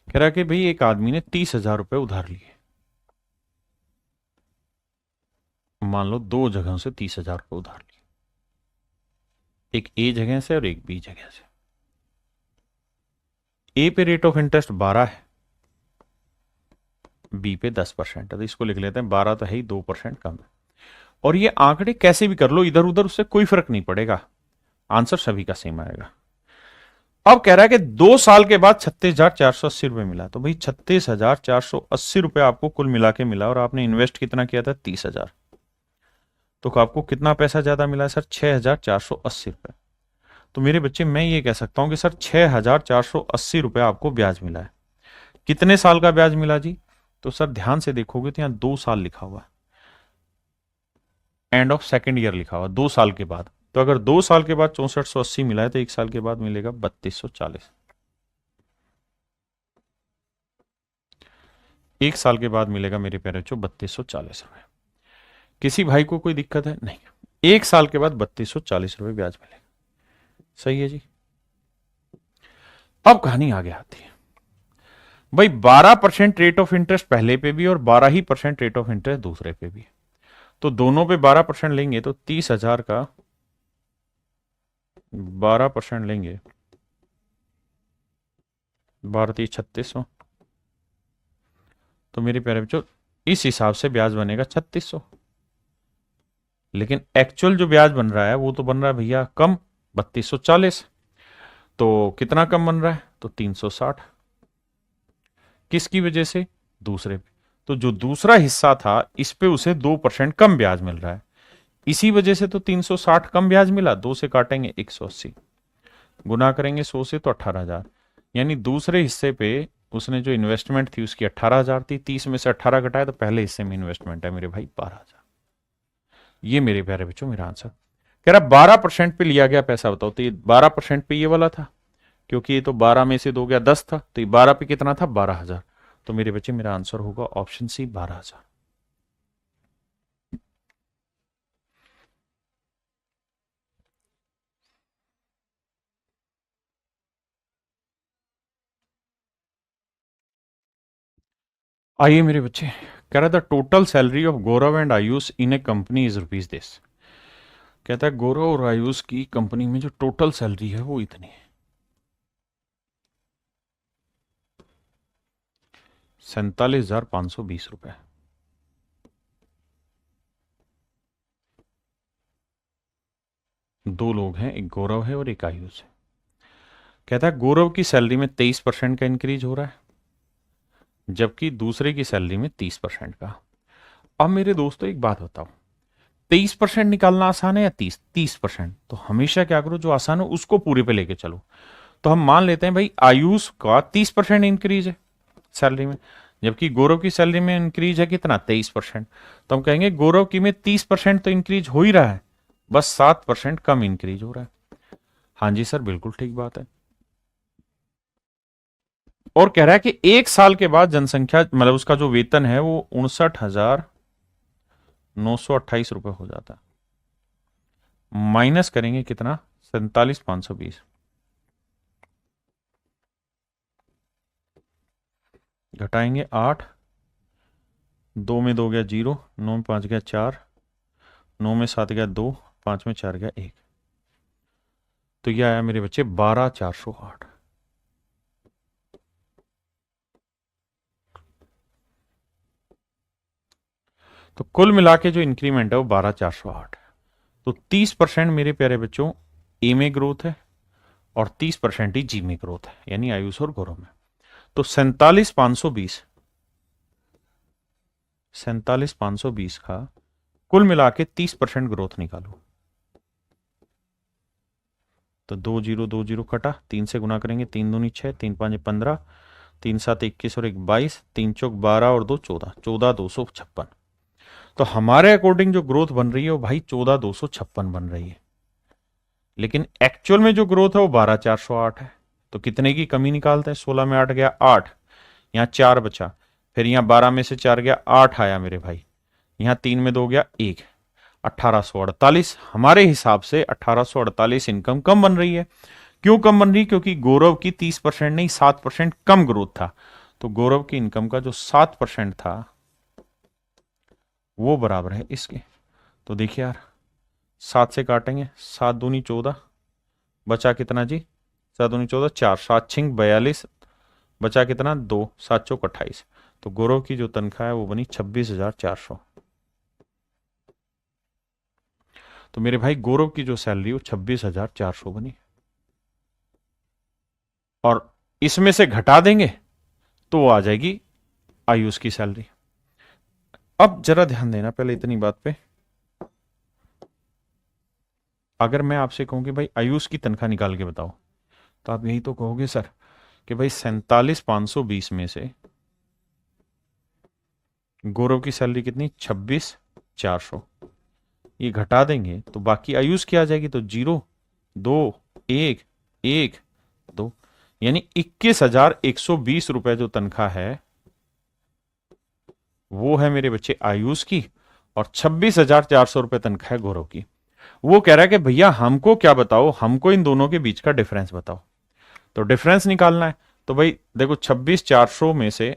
कह रहा है कि भाई एक आदमी ने 30,000 रुपए उधार लिए, मान लो दो जगहों से 30,000 रुपए उधार लिए, एक ए जगह से और एक बी जगह से। ए पे रेट ऑफ इंटरेस्ट 12 है, बी पे 10% है, तो इसको लिख लेते हैं 12 तो है ही, 2% कम है। और ये आंकड़े कैसे भी कर लो इधर उधर, उससे कोई फर्क नहीं पड़ेगा, आंसर सभी का सेम आएगा। अब कह रहा है कि 2 साल के बाद 36,480 रुपए मिला, तो भाई 36,480 रुपए आपको कुल मिला के मिला, और आपने इन्वेस्ट कितना किया था, 30,000, तो आपको कितना पैसा ज्यादा मिला है सर, 6,480 रुपए। तो मेरे बच्चे मैं ये कह सकता हूं कि सर 6,480 रुपए आपको ब्याज मिला है। कितने साल का ब्याज मिला जी, तो सर ध्यान से देखोगे तो यहां 2 साल लिखा हुआ, एंड ऑफ सेकेंड ईयर लिखा हुआ, 2 साल के बाद। तो अगर 2 साल के बाद 6480 मिला है, तो 1 साल के बाद मिलेगा 3240। 1 साल के बाद मिलेगा मेरे प्यारे बच्चों 3240 रुपए। किसी भाई को कोई दिक्कत है नहीं, 1 साल के बाद 3240 रुपए ब्याज मिलेगा। सही है जी। अब कहानी आगे आती है भाई, 12% रेट ऑफ इंटरेस्ट पहले पे भी और 12% रेट ऑफ इंटरेस्ट दूसरे पे भी, तो दोनों पे 12% लेंगे तो 30,000 का 12% लेंगे, 12,3600। तो मेरे प्यारे बच्चों इस हिसाब से ब्याज बनेगा 3600, लेकिन एक्चुअल जो ब्याज बन रहा है वो तो बन रहा है भैया कम, 3240। तो कितना कम बन रहा है, तो 360। किसकी वजह से, दूसरे पे। तो जो दूसरा हिस्सा था इस पे उसे 2% कम ब्याज मिल रहा है, इसी वजह से तो 360 कम ब्याज मिला। 2 से काटेंगे 180, गुना करेंगे 100 से तो 18,000, यानी दूसरे हिस्से पे उसने जो इन्वेस्टमेंट थी उसकी 18,000 थी, 30 में से 18 घटाए तो पहले हिस्से में इन्वेस्टमेंट है मेरे भाई 12,000। ये मेरे प्यारे बच्चों मेरा आंसर। कह रहा 12% पे लिया गया पैसा, बताओ तो ये 12% पे ये वाला था, क्योंकि ये तो 12 में से 2 गया 10 था, तो ये 12 पे कितना था, 12,000। तो मेरे बच्चे मेरा आंसर होगा ऑप्शन सी, 12,000। आइए मेरे बच्चे, कह रहा था total salary of Gaurav and Ayush in A company is rupees this. कहता है गौरव और आयुष की कंपनी में जो टोटल सैलरी है वो इतनी है, 47,520 रुपए। दो लोग हैं, एक गौरव है और एक आयुष है। कहता है गौरव की सैलरी में 23% का इंक्रीज हो रहा है, जबकि दूसरे की सैलरी में 30% का। अब मेरे दोस्तों एक बात बताओ, 23% निकालना आसान है या 30%? तो हमेशा क्या करो, जो आसान हो उसको पूरे पे लेके चलो। तो हम मान लेते हैं भाई आयुष का 30% इंक्रीज है सैलरी में, जबकि गौरव की सैलरी में इंक्रीज है कितना, 23%। तो हम कहेंगे गौरव की में 30% तो इंक्रीज हो ही रहा है, बस 7% कम इंक्रीज हो रहा है। हाँ जी सर, बिल्कुल ठीक बात है। और कह रहा है कि 1 साल के बाद जनसंख्या, मतलब उसका जो वेतन है वो 59,928 रुपए हो जाता है। माइनस करेंगे कितना, 47,520, घटाएंगे 8, 2 में 2 गया 0, 9 में 5 गया 4, 9 में 7 गया 2, 5 में 4 गया 1, तो यह आया मेरे बच्चे 12,408। तो कुल मिला के जो इंक्रीमेंट है वो 12,408 है। तो 30% मेरे प्यारे बच्चों ए में ग्रोथ है और 30% ही जी में ग्रोथ है, यानी आयुष और गौरव में। तो 47,520 का कुल मिला के 30% ग्रोथ निकालो। तो 2 0 कटा, 3 से गुना करेंगे, 3 दूनी 6, 3 5 15, 3 7 21 और 1 22, 3 चौक 12 और 2 14, 14,256। तो हमारे अकॉर्डिंग जो ग्रोथ बन रही है वो भाई 14,256 बन रही है, लेकिन एक्चुअल में जो ग्रोथ है वो 12,408 है। तो कितने की कमी निकालते हैं, 16 में 8 गया 8, यहाँ 4 बचा, फिर यहाँ 12 में से 4 गया 8 आया मेरे भाई, यहाँ 3 में 2 गया 1। 1848। हमारे हिसाब से 1848 इनकम कम बन रही है। क्यों कम बन रही? क्योंकि गौरव की 30% नहीं 7% कम ग्रोथ था। तो गौरव की इनकम का जो 7% था वो बराबर है इसके। तो देखिए यार, 7 से काटेंगे, 7 दूनी 14, बचा कितना जी? 7 दूनी 14, 4, 7 छिंग 42, बचा कितना? 2, 7 चौक 28। तो गौरव की जो तनख्वाह है वो बनी 26,400। तो मेरे भाई गौरव की जो सैलरी वो 26,400 बनी। और इसमें से घटा देंगे तो वो आ जाएगी आयुष की सैलरी। अब जरा ध्यान देना पहले इतनी बात पे। अगर मैं आपसे कहूं कि भाई आयुष की तनख्वाह निकाल के बताओ, तो आप यही तो कहोगे सर कि भाई 47,520 में से गौरव की सैलरी कितनी? 26,400। ये घटा देंगे तो बाकी आयुष की आ जाएगी। तो 0, 2, 1, 1, 2, यानी 21,120 रुपए जो तनख्वाह है वो है मेरे बच्चे आयुष की, और 26,400 रुपए तनख्वाह है गौरव की। वो कह रहा है कि भैया हमको क्या बताओ, हमको इन दोनों के बीच का डिफरेंस बताओ। तो डिफरेंस निकालना है। तो भाई देखो 26,400 में से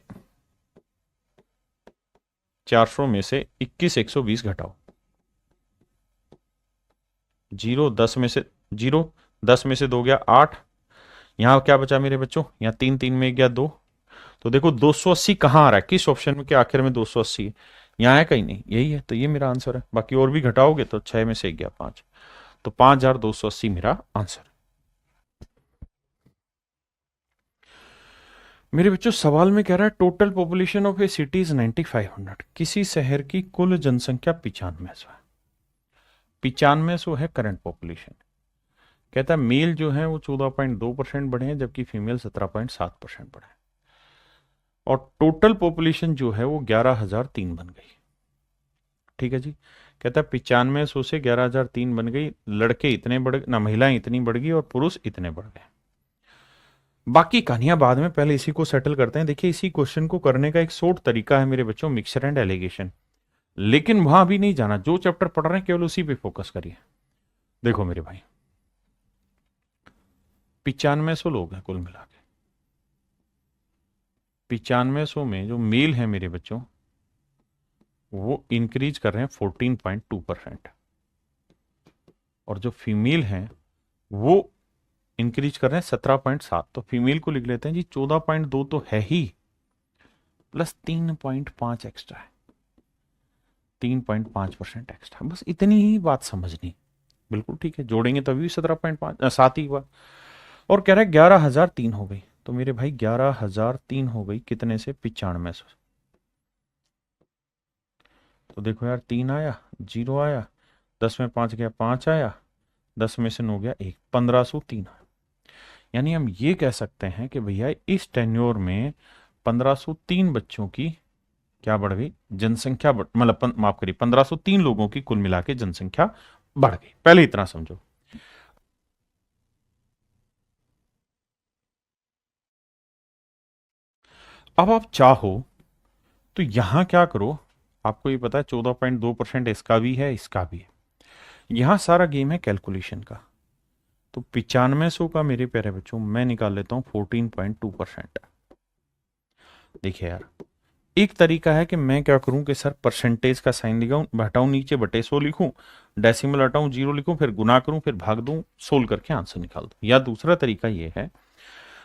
21,120 घटाओ। 0, 10 में से 0, 10 में से 2 गया 8। यहां क्या बचा मेरे बच्चों? यहां 3, 3 में गया 2। तो देखो 280 कहां आ रहा है, किस ऑप्शन में के आखिर में 280 है? यहां है कहीं नहीं, यही है। तो ये मेरा आंसर है। बाकी और भी घटाओगे तो 6 में से गया 5। तो 5,280 मेरा आंसर है। मेरे बच्चों सवाल में कह रहा है total population of A city is 9500। किसी शहर की कुल जनसंख्या 9500 है। 9500 है करंट पॉपुलेशन। कहता है मेल जो है वो 14.2% बढ़े हैं, जबकि फीमेल 17.7% बढ़े हैं। और टोटल पॉपुलेशन जो है वो 11,003 बन गई। ठीक है जी। कहता है 9500 से 11,003 बन गई। लड़के इतने बढ़ ना, महिलाएं इतनी बढ़ गई और पुरुष इतने बढ़ गए। बाकी कहानियां बाद में, पहले इसी को सेटल करते हैं। देखिए इसी क्वेश्चन को करने का एक शॉर्ट तरीका है मेरे बच्चों, मिक्सचर एंड एलिगेशन। लेकिन वहां भी नहीं जाना, जो चैप्टर पढ़ रहे हैं केवल उसी पे फोकस करिए। देखो मेरे भाई 9500 लोग हैं कुल मिला के। 9500 में जो मेल है मेरे बच्चों वो इंक्रीज कर रहे हैं 14.2%, और जो फीमेल हैं वो इंक्रीज कर रहे हैं 17.7। तो फीमेल को लिख लेते हैं जी 14.2 तो है ही, प्लस 3.5 एक्स्ट्रा है, 3.5% एक्स्ट्रा। बस इतनी ही बात समझनी। बिल्कुल ठीक है, जोड़ेंगे तभी 17.5 7 ही हुआ। और कह रहा है 11,003 हो गई। तो मेरे भाई 11,003 हो गई कितने से? 9500। तो देखो यार 3 आया, 0 आया, 10 में 5 गया 5 आया, 10 में से 9 गया 1, 1503 आया। यानी हम ये कह सकते हैं कि भैया इस टेन्योर में 1503 बच्चों की क्या बढ़ गई? जनसंख्या मतलब माफ करिए 1503 लोगों की कुल मिला के जनसंख्या बढ़ गई। पहले इतना समझो। अब आप चाहो तो यहां क्या करो, आपको ये पता है 14.2% इसका भी है, इसका भी है। यहां सारा गेम है कैलकुलेशन का। तो 9500 का मेरे प्यारे बच्चों मैं निकाल लेता हूं 14.2%। देखिए यार एक तरीका है कि मैं क्या करूं कि सर परसेंटेज का साइन लगाऊं, हटाऊं नीचे बटे 100 लिखूं, डेसिमल हटाऊं 0 लिखूं, फिर गुना करूं, फिर भाग दूं, सोल्व करके आंसर निकाल दूं। या दूसरा तरीका यह है,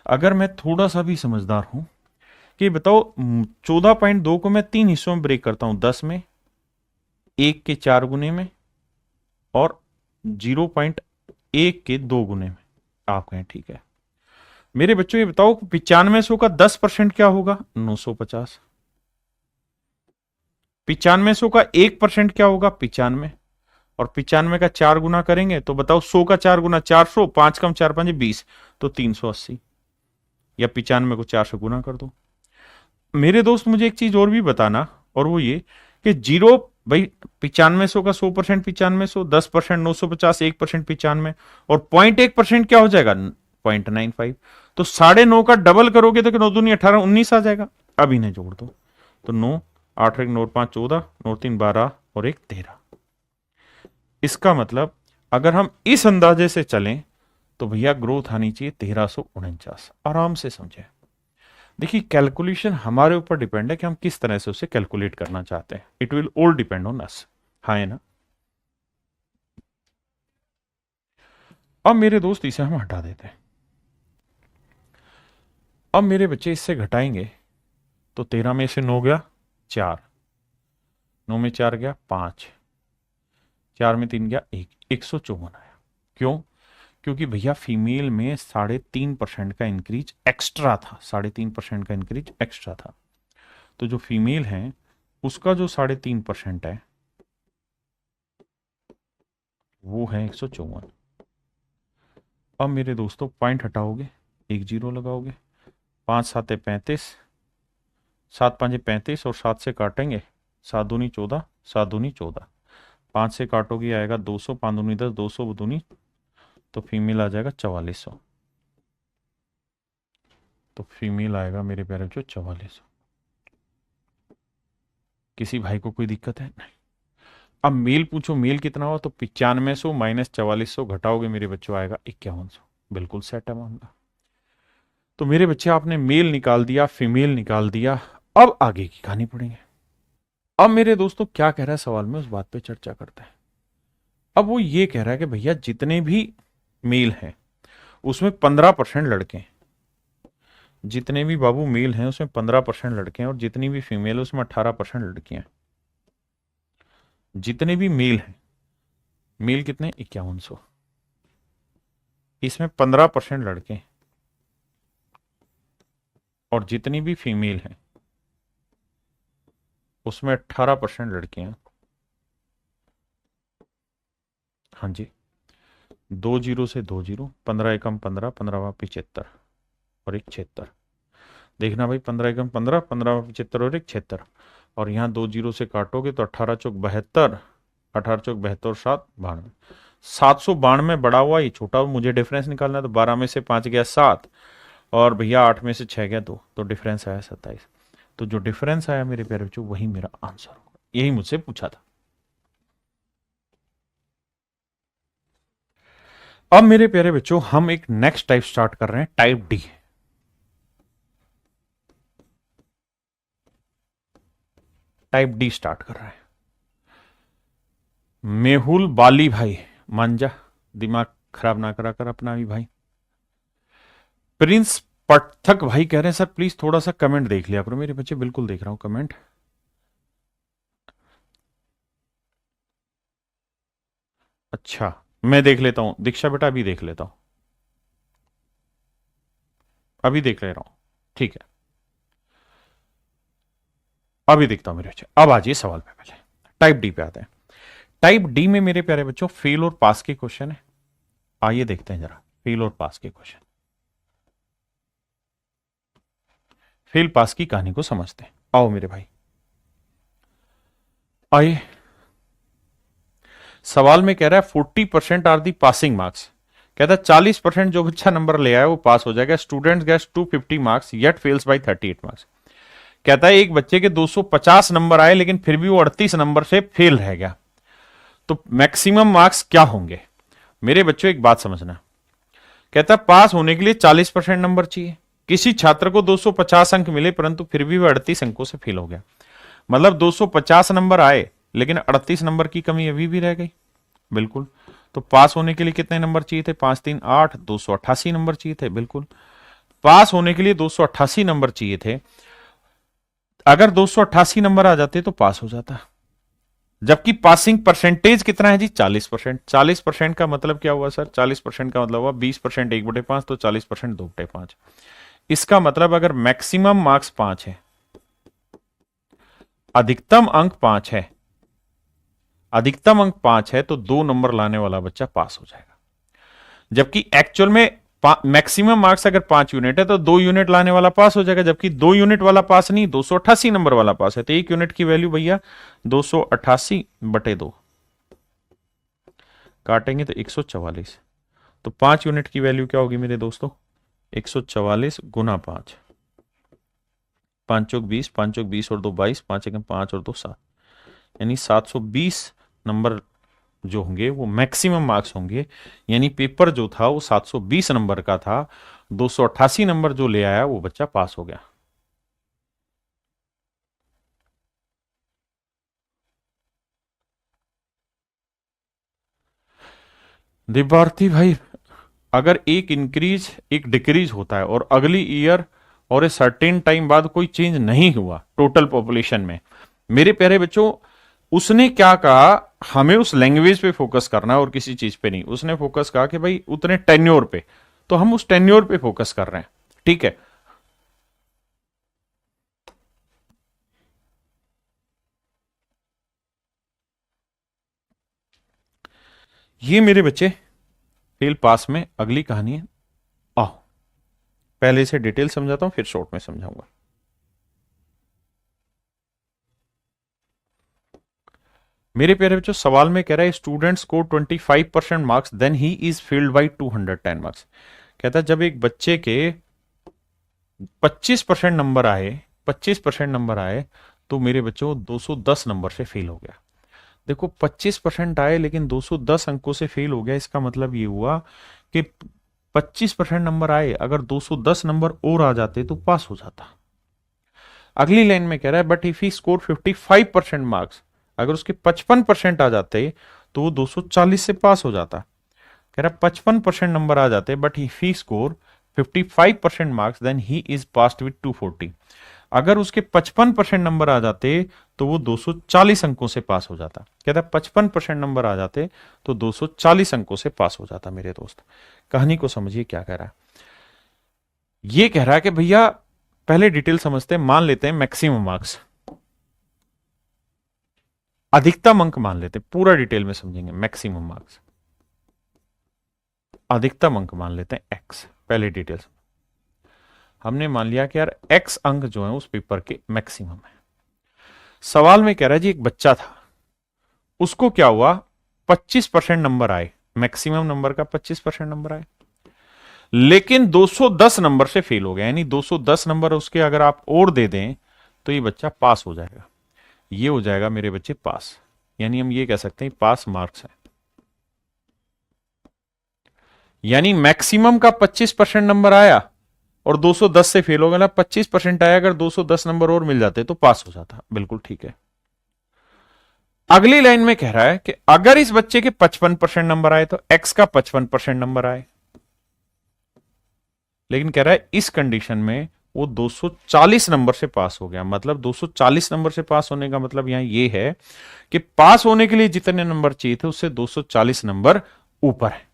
अगर मैं थोड़ा सा भी समझदार हूं, कि बताओ 14.2 को मैं 3 हिस्सों में ब्रेक करता हूं, 10 में, 1 के 4 गुने में, और 0.1 के 2 गुने में। आप कहें ठीक है। मेरे बच्चों ये बताओ 9500 का 10% क्या होगा? 950। 9500 का 1% क्या होगा? 95। और 95 का 4 गुना करेंगे तो बताओ 100 का 4 गुना 400, 5 कम 4 5 20, तो 380। या 95 को 4 से गुना कर दो। मेरे दोस्त मुझे एक चीज और भी बताना, और वो ये कि जीरो, भाई 9500 का 100% 9500, 10% 950, 1% 95, और 0.1% क्या हो जाएगा? 0.95। तो 9.5 का डबल करोगे तो 9 दूनी 18, 19 आ जाएगा। अब इन्हें जोड़ दो। तो 9, 8 1 9 5 14, 9 3 12 और 1 13। इसका मतलब अगर हम इस अंदाजे से चलें तो भैया ग्रोथ आनी चाहिए 1349। आराम से समझे। देखिए कैलकुलेशन हमारे ऊपर डिपेंड है कि हम किस तरह से उसे कैलकुलेट करना चाहते हैं। It will all depend on us. हाँ है ना। अब मेरे दोस्त इसे हम हटा देते हैं। अब मेरे बच्चे इससे घटाएंगे तो 13 में से 9 गया 4, 9 में 4 गया 5, 4 में 3 गया 1, 154 आया। क्यों? क्योंकि भैया फीमेल में 3.5% का इंक्रीज एक्स्ट्रा था, 3.5% का इंक्रीज एक्स्ट्रा था। तो जो फीमेल है उसका जो 3.5% है वो है 154। अब मेरे दोस्तों पॉइंट हटाओगे, एक जीरो लगाओगे, 5 7 35, 7 5 35 और 7 से काटेंगे, 7 दूनी 14, 7 दूनी 14, 5 से काटोगे आएगा 200, 5 दूनी 10, 200 दूनी, तो फीमेल आ जाएगा 4400। तो फीमेल आएगा मेरे प्यारे जो 4400। किसी भाई को कोई दिक्कत है? नहीं। अब मेल पूछो मेल कितना हुआ, तो 9500 माइनस 4400 घटाओगे मेरे बच्चों आएगा 5100। बिल्कुल सेट है मामला। तो मेरे बच्चे आपने मेल निकाल दिया, फीमेल निकाल दिया। अब आगे की कहानी पढ़ेंगे। अब मेरे दोस्तों क्या कह रहा है सवाल में, उस बात पे चर्चा करते हैं। अब वो ये कह रहा है कि भैया जितने भी मेल हैं उसमें 15% लड़के हैं। जितने भी बाबू मेल हैं उसमें 15% लड़के हैं और जितनी भी फीमेल है उसमें 18% लड़कियां हैं। जितने भी मेल हैं, मेल कितने 5100, इसमें 15% लड़के हैं और जितनी भी फीमेल हैं उसमें 18% लड़कियां। हाँ जी, 2 जीरो से 2 जीरो, 15 एकम 15, 15 75 और एक 76। देखना भाई 15 एकम 15, 15 75 और एक 76। और यहाँ 2 जीरो से काटोगे तो 18 चौक 72, 18 चौक 72, 7 92, 792 बड़ा हुआ ये छोटा हुआ। मुझे डिफरेंस निकालना है तो 12 में से 5 गया 7 और भैया 8 में से 6 गया 2, तो डिफरेंस आया 27। तो जो डिफरेंस आया मेरे प्यारे बच्चों वही मेरा आंसर होगा। यही मुझसे पूछा था। अब मेरे प्यारे बच्चों हम एक नेक्स्ट टाइप स्टार्ट कर रहे हैं, type D. Type D start कर रहे हैं। मेहुल बाली भाई मांझा, दिमाग खराब ना करा कर अपना भी भाई। प्रिंस पटथक भाई कह रहे हैं सर प्लीज थोड़ा सा कमेंट देख लिया करो। मेरे बच्चे बिल्कुल देख रहा हूं कमेंट। अच्छा मैं देख लेता हूं दीक्षा बेटा, अभी देख लेता हूं, अभी देख ले रहा हूं। ठीक है अभी देखता हूं मेरे बच्चे। अब आ जाइए सवाल पे, पहले टाइप डी पे आते हैं। टाइप डी में मेरे प्यारे बच्चों फेल और पास के क्वेश्चन है। आइए देखते हैं जरा फेल और पास के क्वेश्चन। फेल पास की कहानी को समझते हैं। आओ मेरे भाई आइए। सवाल में कह रहा है 40% आर दी पासिंग मार्क्स। कहता है 40% जो अच्छा नंबर ले आया वो पास हो जाएगा। Student gets 250 marks yet fails by 38 marks. कहता है एक बच्चे के 250 नंबर आए लेकिन फिर भी वो 38 नंबर से फेल रह गया, तो मैक्सिमम मार्क्स क्या होंगे? मेरे बच्चों एक बात समझना। कहता है पास होने के लिए 40% नंबर चाहिए। किसी छात्र को 250 अंक मिले परंतु फिर भी वह 38 अंकों से फेल हो गया। मतलब 250 नंबर आए लेकिन 38 नंबर की कमी अभी भी रह गई। बिल्कुल। तो पास होने के लिए कितने नंबर चाहिए थे? 5 3 8, 288 नंबर चाहिए थे। बिल्कुल। पास होने के लिए 288 नंबर चाहिए थे। अगर 288 नंबर आ जाते तो पास हो जाता। जबकि पासिंग परसेंटेज कितना है जी? 40%। 40% का मतलब क्या हुआ सर? 40% का मतलब हुआ 20% 1/5, तो 40% 2/5। इसका मतलब अगर मैक्सिमम मार्क्स 5 है, अधिकतम अंक 5 है, अधिकतम अंक 5 है, तो 2 नंबर लाने वाला बच्चा पास हो जाएगा। जबकि एक्चुअल में मैक्सिमम मार्क्स अगर 5 यूनिट है तो 2 यूनिट लाने वाला पास हो जाएगा। जबकि 2 यूनिट वाला पास नहीं, 288 नंबर वाला पास है। तो 1 यूनिट की वैल्यू भैया 288/2, काटेंगे तो 144। तो 5 यूनिट की वैल्यू क्या होगी मेरे दोस्तों? 144 गुना 5, 5 चौक 20, 5 चौक 20 और 2 22, 5 एकम 5 और 2 7, यानी 720 नंबर जो होंगे वो मैक्सिमम मार्क्स होंगे। यानी पेपर जो था वो 720 नंबर का था, 288 नंबर जो ले आया वो बच्चा पास हो गया। दिव्यार्थी भाई, अगर एक इंक्रीज एक डिक्रीज होता है और अगली ईयर और ए सर्टेन टाइम बाद कोई चेंज नहीं हुआ टोटल पॉपुलेशन में, मेरे प्यारे बच्चों, उसने क्या कहा, हमें उस लैंग्वेज पे फोकस करना है और किसी चीज पे नहीं। उसने फोकस कहा कि भाई उतने टेन्योर पे, तो हम उस टेन्योर पे फोकस कर रहे हैं। ठीक है, ये मेरे बच्चे फेल पास में अगली कहानी है। आओ पहले इसे डिटेल समझाता हूं, फिर शॉर्ट में समझाऊंगा। मेरे प्यारे बच्चों, सवाल में कह रहा है student score 25% marks then he is failed by 210 marks. कहता है जब एक बच्चे के 25% नंबर आए, 25% नंबर आए, तो मेरे बच्चों 210 नंबर से फेल हो गया। देखो 25% आए लेकिन 210 अंकों से फेल हो गया, इसका मतलब ये हुआ कि 25% नंबर आए, अगर 210 नंबर और आ जाते तो पास हो जाता। अगली लाइन में कह रहा है but if he score 55% marks, अगर उसके 55% आ जाते तो वो 240 से पास हो जाता। कह रहा 55% नंबर आ जाते but if he score 55% marks then he is passed with 240। अगर उसके 55% नंबर आ जाते तो वो 240 अंकों से पास हो जाता। कहता है 55% नंबर आ जाते तो 240 अंकों से पास हो जाता। मेरे दोस्त, कहानी को समझिए क्या कह रहा है। ये कह रहा है कि भैया पहले डिटेल समझते हैं, मान लेते हैं मैक्सिमम मार्क्स, अधिकतम अंक मान लेते हैं, पूरा डिटेल में समझेंगे। मैक्सिमम मार्क्स, अधिकतम अंक मान लेते हैं एक्स। पहले डिटेल हमने मान लिया कि यार एक्स अंक जो है उस पेपर के मैक्सिमम है। सवाल में कह रहा है जी एक बच्चा था, उसको क्या हुआ, 25% नंबर आए, मैक्सिमम नंबर का 25% नंबर आए, लेकिन 210 नंबर से फेल हो गया। यानी 210 नंबर उसके अगर आप और दे दें तो ये बच्चा पास हो जाएगा। ये हो जाएगा मेरे बच्चे पास। यानी हम ये कह सकते हैं पास मार्क्स है। यानी मैक्सिमम का 25% नंबर आया और 210 से फेल हो गया ना, 25% आया, अगर 210 नंबर और मिल जाते तो पास हो जाता। बिल्कुल ठीक है। अगली लाइन में कह रहा है कि अगर इस बच्चे के 55% नंबर आए तो एक्स का 55% नंबर आए, लेकिन कह रहा है इस कंडीशन में वो 240 नंबर से पास हो गया। मतलब 240 नंबर से पास होने का मतलब यहां ये है कि पास होने के लिए जितने नंबर चाहिए थे उससे 240 नंबर ऊपर है,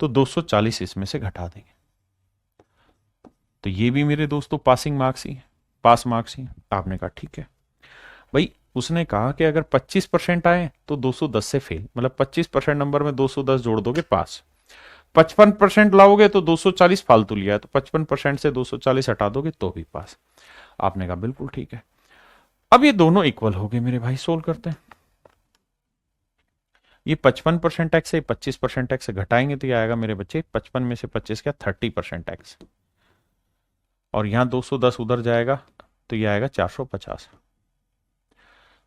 तो 240 इसमें से घटा देंगे। तो ये भी मेरे दोस्तों पासिंग मार्क्स ही है, पास मार्क्स ही। आपने कहा ठीक है भाई। उसने कहा कि अगर 25% आए तो 210 से फेल, मतलब 25% नंबर में 210 जोड़ दोगे पास। 55% लाओगे तो 240 फालतू लिया है, तो 55% से 240 हटा दोगे तो भी पास। आपने कहा बिल्कुल ठीक है। अब ये दोनों इक्वल हो गए मेरे भाई, सोल्व करते हैं। ये 55% एक्स है, 25% एक्स घटाएंगे तो ये आएगा मेरे बच्चे 55 में से 25 क्या 30% एक्स, और यहां 210 उधर जाएगा तो ये आएगा 450।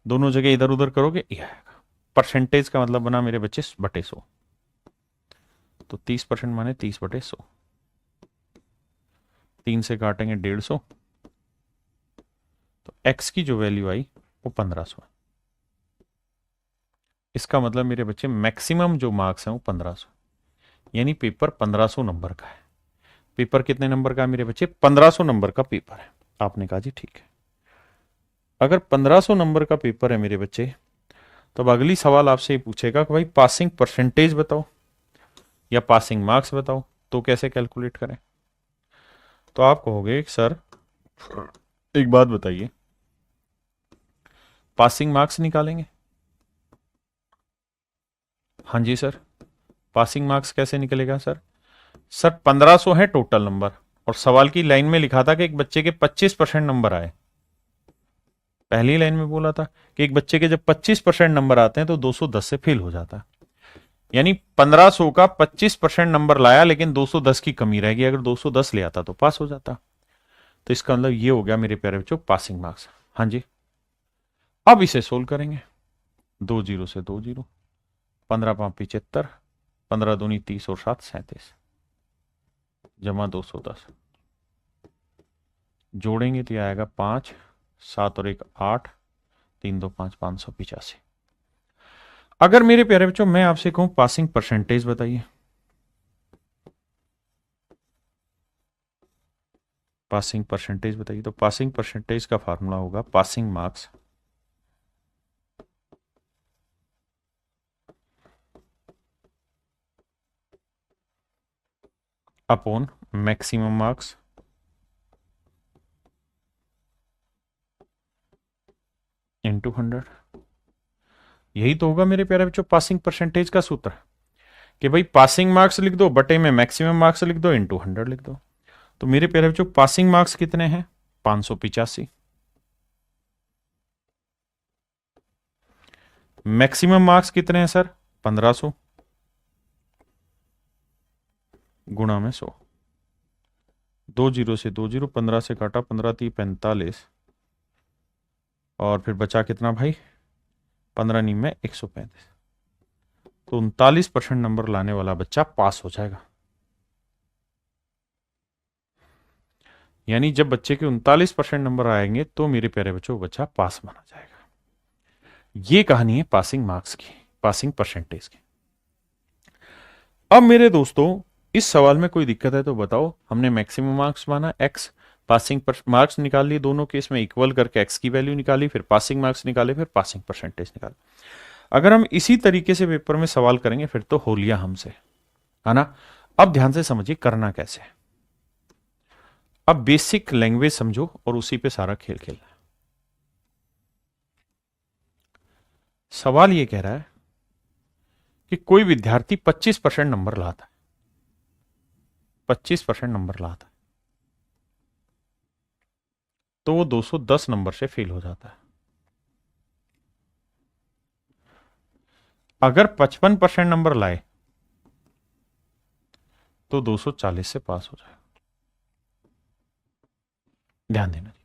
दोनों जगह इधर उधर करोगे ये आएगा। परसेंटेज का मतलब बना मेरे बच्चे बटे 100, तो 30% माने 30/100। 3 से काटेंगे 150, तो x की जो वैल्यू आई वो 1500 है। इसका मतलब मेरे बच्चे मैक्सिमम जो मार्क्स हैं वो 1500, यानी पेपर 1500 नंबर का है। पेपर कितने नंबर का है मेरे बच्चे, 1500 नंबर का पेपर है। आपने कहा जी ठीक है। अगर 1500 नंबर का पेपर है मेरे बच्चे, तो अब अगली सवाल आपसे ये पूछेगा कि भाई पासिंग परसेंटेज बताओ या पासिंग मार्क्स बताओ, तो कैसे कैलकुलेट करें। तो आप कहोगे सर एक बात बताइए, पासिंग मार्क्स निकालेंगे। हाँ जी सर, पासिंग मार्क्स कैसे निकलेगा सर। सर 1500 है टोटल नंबर, और सवाल की लाइन में लिखा था कि एक बच्चे के 25% नंबर आए। पहली लाइन में बोला था कि एक बच्चे के जब 25% नंबर आते हैं तो 210 से फेल हो जाता है। यानी 1500 का 25% नंबर लाया, लेकिन 210 की कमी रहेगी, अगर 210 ले आता तो पास हो जाता। तो इसका मतलब ये हो गया मेरे प्यारे बच्चों पासिंग मार्क्स। हाँ जी, अब इसे सोल्व करेंगे। 2 0 से 2 0, 15 5 75, 15 दूनी 30 और 7 37, जमा 210, जोड़ेंगे तो यह आएगा 5, 7 और 1 8, 3 2 5, 585। अगर मेरे प्यारे बच्चों मैं आपसे कहूं पासिंग परसेंटेज बताइए, पासिंग परसेंटेज बताइए, तो पासिंग परसेंटेज का फार्मूला होगा passing marks upon maximum marks into 100। यही तो होगा मेरे प्यारे बच्चों पासिंग परसेंटेज का सूत्र, कि भाई पासिंग मार्क्स लिख दो बटे में मैक्सिमम मार्क्स लिख दो इंटू 100 लिख दो। तो मेरे प्यारे बच्चों पासिंग मार्क्स कितने हैं? 585। मैक्सिमम मार्क्स कितने हैं सर? 1500 गुणा में 100, 2 जीरो से 2 जीरो, 15 से काटा, 15 3 45, और फिर बचा कितना भाई? 15 नी में 135। तो 39% नंबर लाने वाला बच्चा पास हो जाएगा। यानी जब बच्चे के 39% नंबर आएंगे तो मेरे प्यारे बच्चों बच्चा पास माना जाएगा। ये कहानी है पासिंग मार्क्स की, पासिंग परसेंटेज की। अब मेरे दोस्तों इस सवाल में कोई दिक्कत है तो बताओ। हमने मैक्सिमम मार्क्स माना x, पासिंग मार्क्स निकाल लिए, दोनों केस में इक्वल करके x की वैल्यू निकाली, फिर पासिंग मार्क्स निकाले, फिर पासिंग परसेंटेज निकाले। अगर हम इसी तरीके से पेपर में सवाल करेंगे फिर तो हो लिया हमसे, है ना। अब ध्यान से समझिए करना कैसे है। अब बेसिक लैंग्वेज समझो और उसी पे सारा खेल खेलना है। सवाल ये कह रहा है कि कोई विद्यार्थी 25% नंबर लाता है, 25% नंबर लाता है, तो वो 210 नंबर से फेल हो जाता है। अगर 55% नंबर लाए तो 240 से पास हो जाएगा। ध्यान देना जी,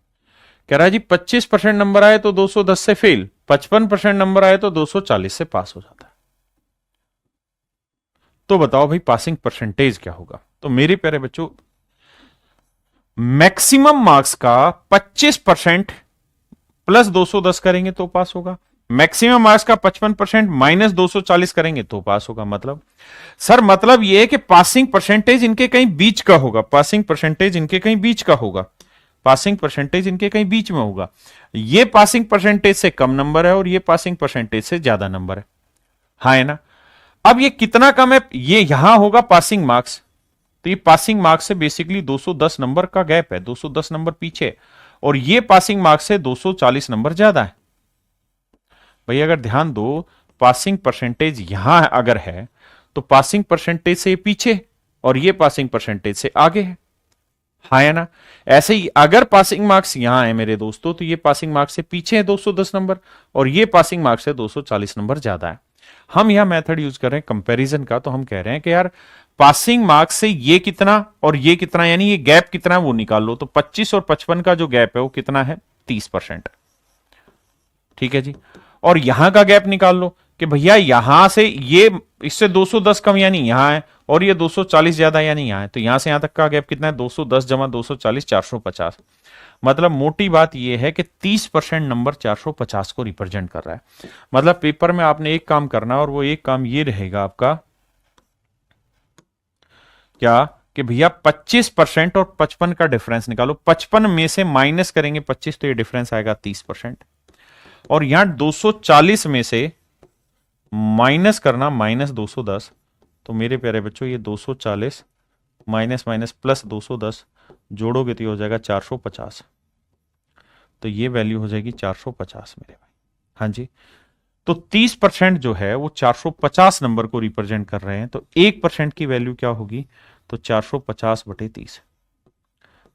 कह रहा है जी 25% नंबर आए तो 210 से फेल, 55% नंबर आए तो 240 से पास हो जाता है। तो बताओ भाई पासिंग परसेंटेज क्या होगा? तो मेरे प्यारे बच्चों मैक्सिमम मार्क्स का 25% प्लस 210 करेंगे तो पास होगा, मैक्सिमम मार्क्स का 55% माइनस 240 करेंगे तो पास होगा। मतलब सर मतलब यह है कि पासिंग परसेंटेज इनके कहीं बीच का होगा, पासिंग परसेंटेज इनके कहीं बीच का होगा, पासिंग परसेंटेज इनके कहीं बीच में होगा। ये पासिंग परसेंटेज से कम नंबर है और ये पासिंग परसेंटेज से ज्यादा नंबर है, हाँ है ना। अब ये कितना कम है? ये यहां होगा पासिंग मार्क्स, तो ये पासिंग मार्क्स से बेसिकली 210 नंबर का गैप है, 210 नंबर पीछे, और ये पासिंग मार्क्स से 240 नंबर ज्यादा है। भाई अगर ध्यान दो, पासिंग परसेंटेज यहां अगर है तो पासिंग परसेंटेज से पीछे और ये पासिंग परसेंटेज से आगे है, हाँ है ना। ऐसे ही अगर पासिंग मार्क्स यहां है मेरे दोस्तों तो ये पासिंग मार्क्स से पीछे है 210 नंबर, और ये पासिंग मार्क्स से 240 नंबर ज्यादा है। हम यहां मेथड यूज कर रहे हैं कंपैरिजन का, तो हम कह रहे हैं कि यार पासिंग मार्क्स से ये कितना और ये कितना, यानी ये गैप कितना है वो निकाल लो। तो 25 और 55 का जो गैप है वो कितना है? 30%। ठीक है जी। और यहां का गैप निकाल लो कि भैया यहां से ये इससे 210 कम यानी यहां है, और ये 240 ज्यादा यानी यहां है, तो यहां से यहां तक का गैप कितना है? 210 जमा 240, 450। मतलब मोटी बात यह है कि 30% नंबर 450 को रिप्रेजेंट कर रहा है। मतलब पेपर में आपने एक काम करना और वो एक काम ये रहेगा आपका क्या कि भैया 25% और 55 का डिफरेंस निकालो। 55 में से माइनस करेंगे 25 तो ये डिफरेंस आएगा 30%, और यहां 240 में से माइनस करना माइनस 210, तो मेरे प्यारे बच्चों ये 240 माइनस माइनस प्लस 210 जोड़ोगे तो ये हो जाएगा 450, तो ये वैल्यू हो जाएगी 450 मेरे भाई। हाँ जी, तो 30% जो है वो 450 नंबर को रिप्रेजेंट कर रहे हैं, तो 1% की वैल्यू क्या होगी? तो 450 बटे 30,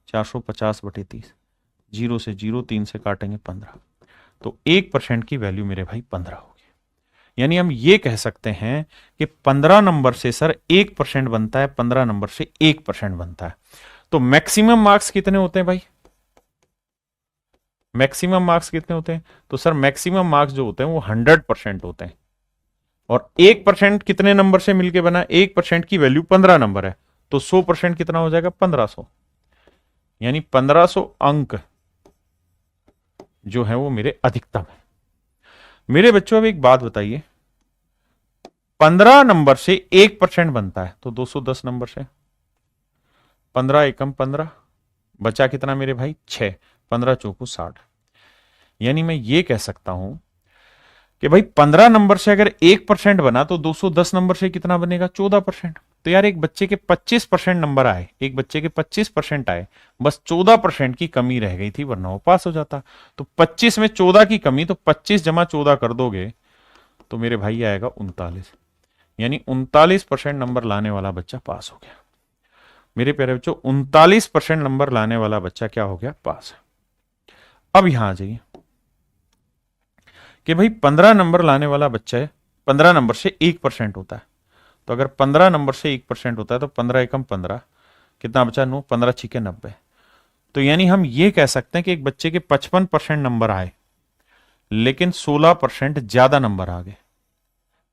450 बटे 30, जीरो से जीरो 3 से काटेंगे 15, तो 1% की वैल्यू मेरे भाई 15 होगी। यानी हम ये कह सकते हैं कि 15 नंबर से सर 1% बनता है, 15 नंबर से 1% बनता है। तो मैक्सिमम मार्क्स कितने होते हैं भाई? मैक्सिमम मार्क्स कितने होते हैं? तो सर मैक्सिमम मार्क्स जो होते हैं वो 100% होते हैं। और 1% कितने नंबर से मिलके बना, 1% की वैल्यू 15 नंबर है, तो 100% कितना हो जाएगा 1500, यानी 1500 अंक जो है वो मेरे अधिकतम है। मेरे बच्चों अब एक बात बताइए, 15 नंबर से 1% बनता है तो 210 नंबर से, 15 एकम 15, बचा कितना मेरे भाई 6, 15 चौकू 60, यानी मैं ये कह सकता हूं कि भाई 15 नंबर से अगर 1% बना तो 210 नंबर से कितना बनेगा 14%। तो यार एक बच्चे के 25% नंबर आए, एक बच्चे के 25% आए, बस 14% की कमी रह गई थी, वरना वो पास हो जाता। तो 25 में 14 की कमी, तो 25 जमा 14 कर दोगे तो मेरे भाई आएगा 39, यानी 39% नंबर लाने वाला बच्चा पास हो गया। मेरे प्यारे बच्चों 39% नंबर लाने वाला बच्चा क्या हो गया, पास। अब यहां आ जाइए कि भाई 15 नंबर लाने वाला बच्चा है, 15 नंबर से 1% होता है, तो अगर 15 नंबर से 1% होता है तो 15 एकम 15, कितना बचा 9, 15 छिके 90। तो यानी हम ये कह सकते हैं कि एक बच्चे के 55% नंबर आए लेकिन 16% ज्यादा नंबर आ गए,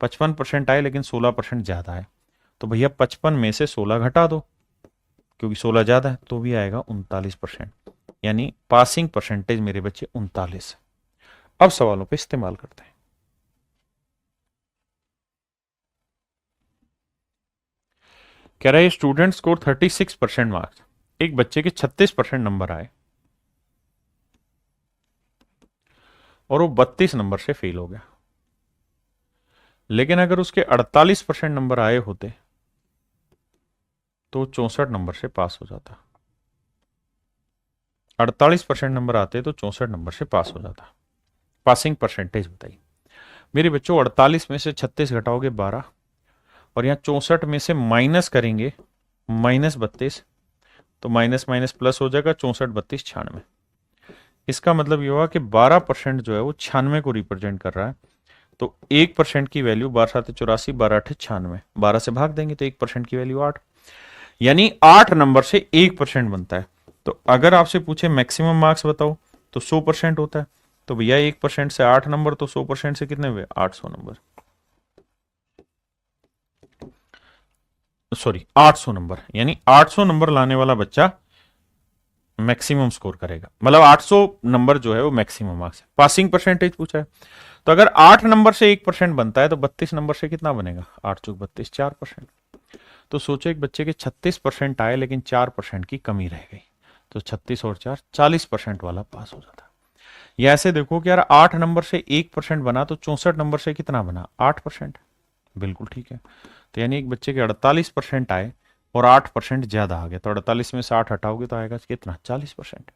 55% आए लेकिन 16% ज्यादा आए, तो भैया 55 में से 16 घटा दो, क्योंकि 16 ज्यादा है, तो भी आएगा 39%, यानी पासिंग परसेंटेज मेरे बच्चे 39। अब सवालों पे इस्तेमाल करते हैं। कह रहा है स्टूडेंट स्कोर 36% मार्क्स, एक बच्चे के 36% नंबर आए और वो 32 नंबर से फेल हो गया, लेकिन अगर उसके 48% नंबर आए होते तो 64 नंबर से पास हो जाता। 48% नंबर आते तो 64 नंबर से पास हो जाता। पासिंग परसेंटेज बताइए मेरे बच्चों। 48 में से 36 घटाओगे 12, और यहां 64 में से माइनस करेंगे -32, तो माइनस माइनस प्लस हो जाएगा, 64 32 96। इसका मतलब ये हुआ कि 12% जो है वो 96 को रिप्रेजेंट कर रहा है। तो 1% की वैल्यू 12×7 = 84, 12×8 = 96, 12 से भाग देंगे तो 1% की वैल्यू 8, यानी 8 नंबर से 1% बनता है। तो अगर आपसे पूछे मैक्सिमम मार्क्स बताओ तो 100% होता है, तो भैया 1% से 8 नंबर, तो 100% से कितने हुए 800 नंबर, सॉरी 800 नंबर, यानी 800 नंबर लाने वाला बच्चा मैक्सिमम स्कोर करेगा, मतलब 800 नंबर जो है वो मैक्सिमम मार्क्स है। पासिंग परसेंटेज पूछा है, तो अगर 8 नंबर से 1% बनता है तो 32 नंबर से कितना बनेगा, 8 चौक 32, 4%। तो सोचो एक बच्चे के 36% आए लेकिन 4% की कमी रह गई, तो 36 और 4 40% वाला पास हो जाता। या ऐसे देखो कि यार 8 नंबर से 1% बना तो 64 नंबर से कितना बना 8%, बिल्कुल ठीक है। तो यानी एक बच्चे के 48% आए और 8% ज्यादा आ गया, तो 48 में से 8 हटाओगे तो आएगा कितना 40%।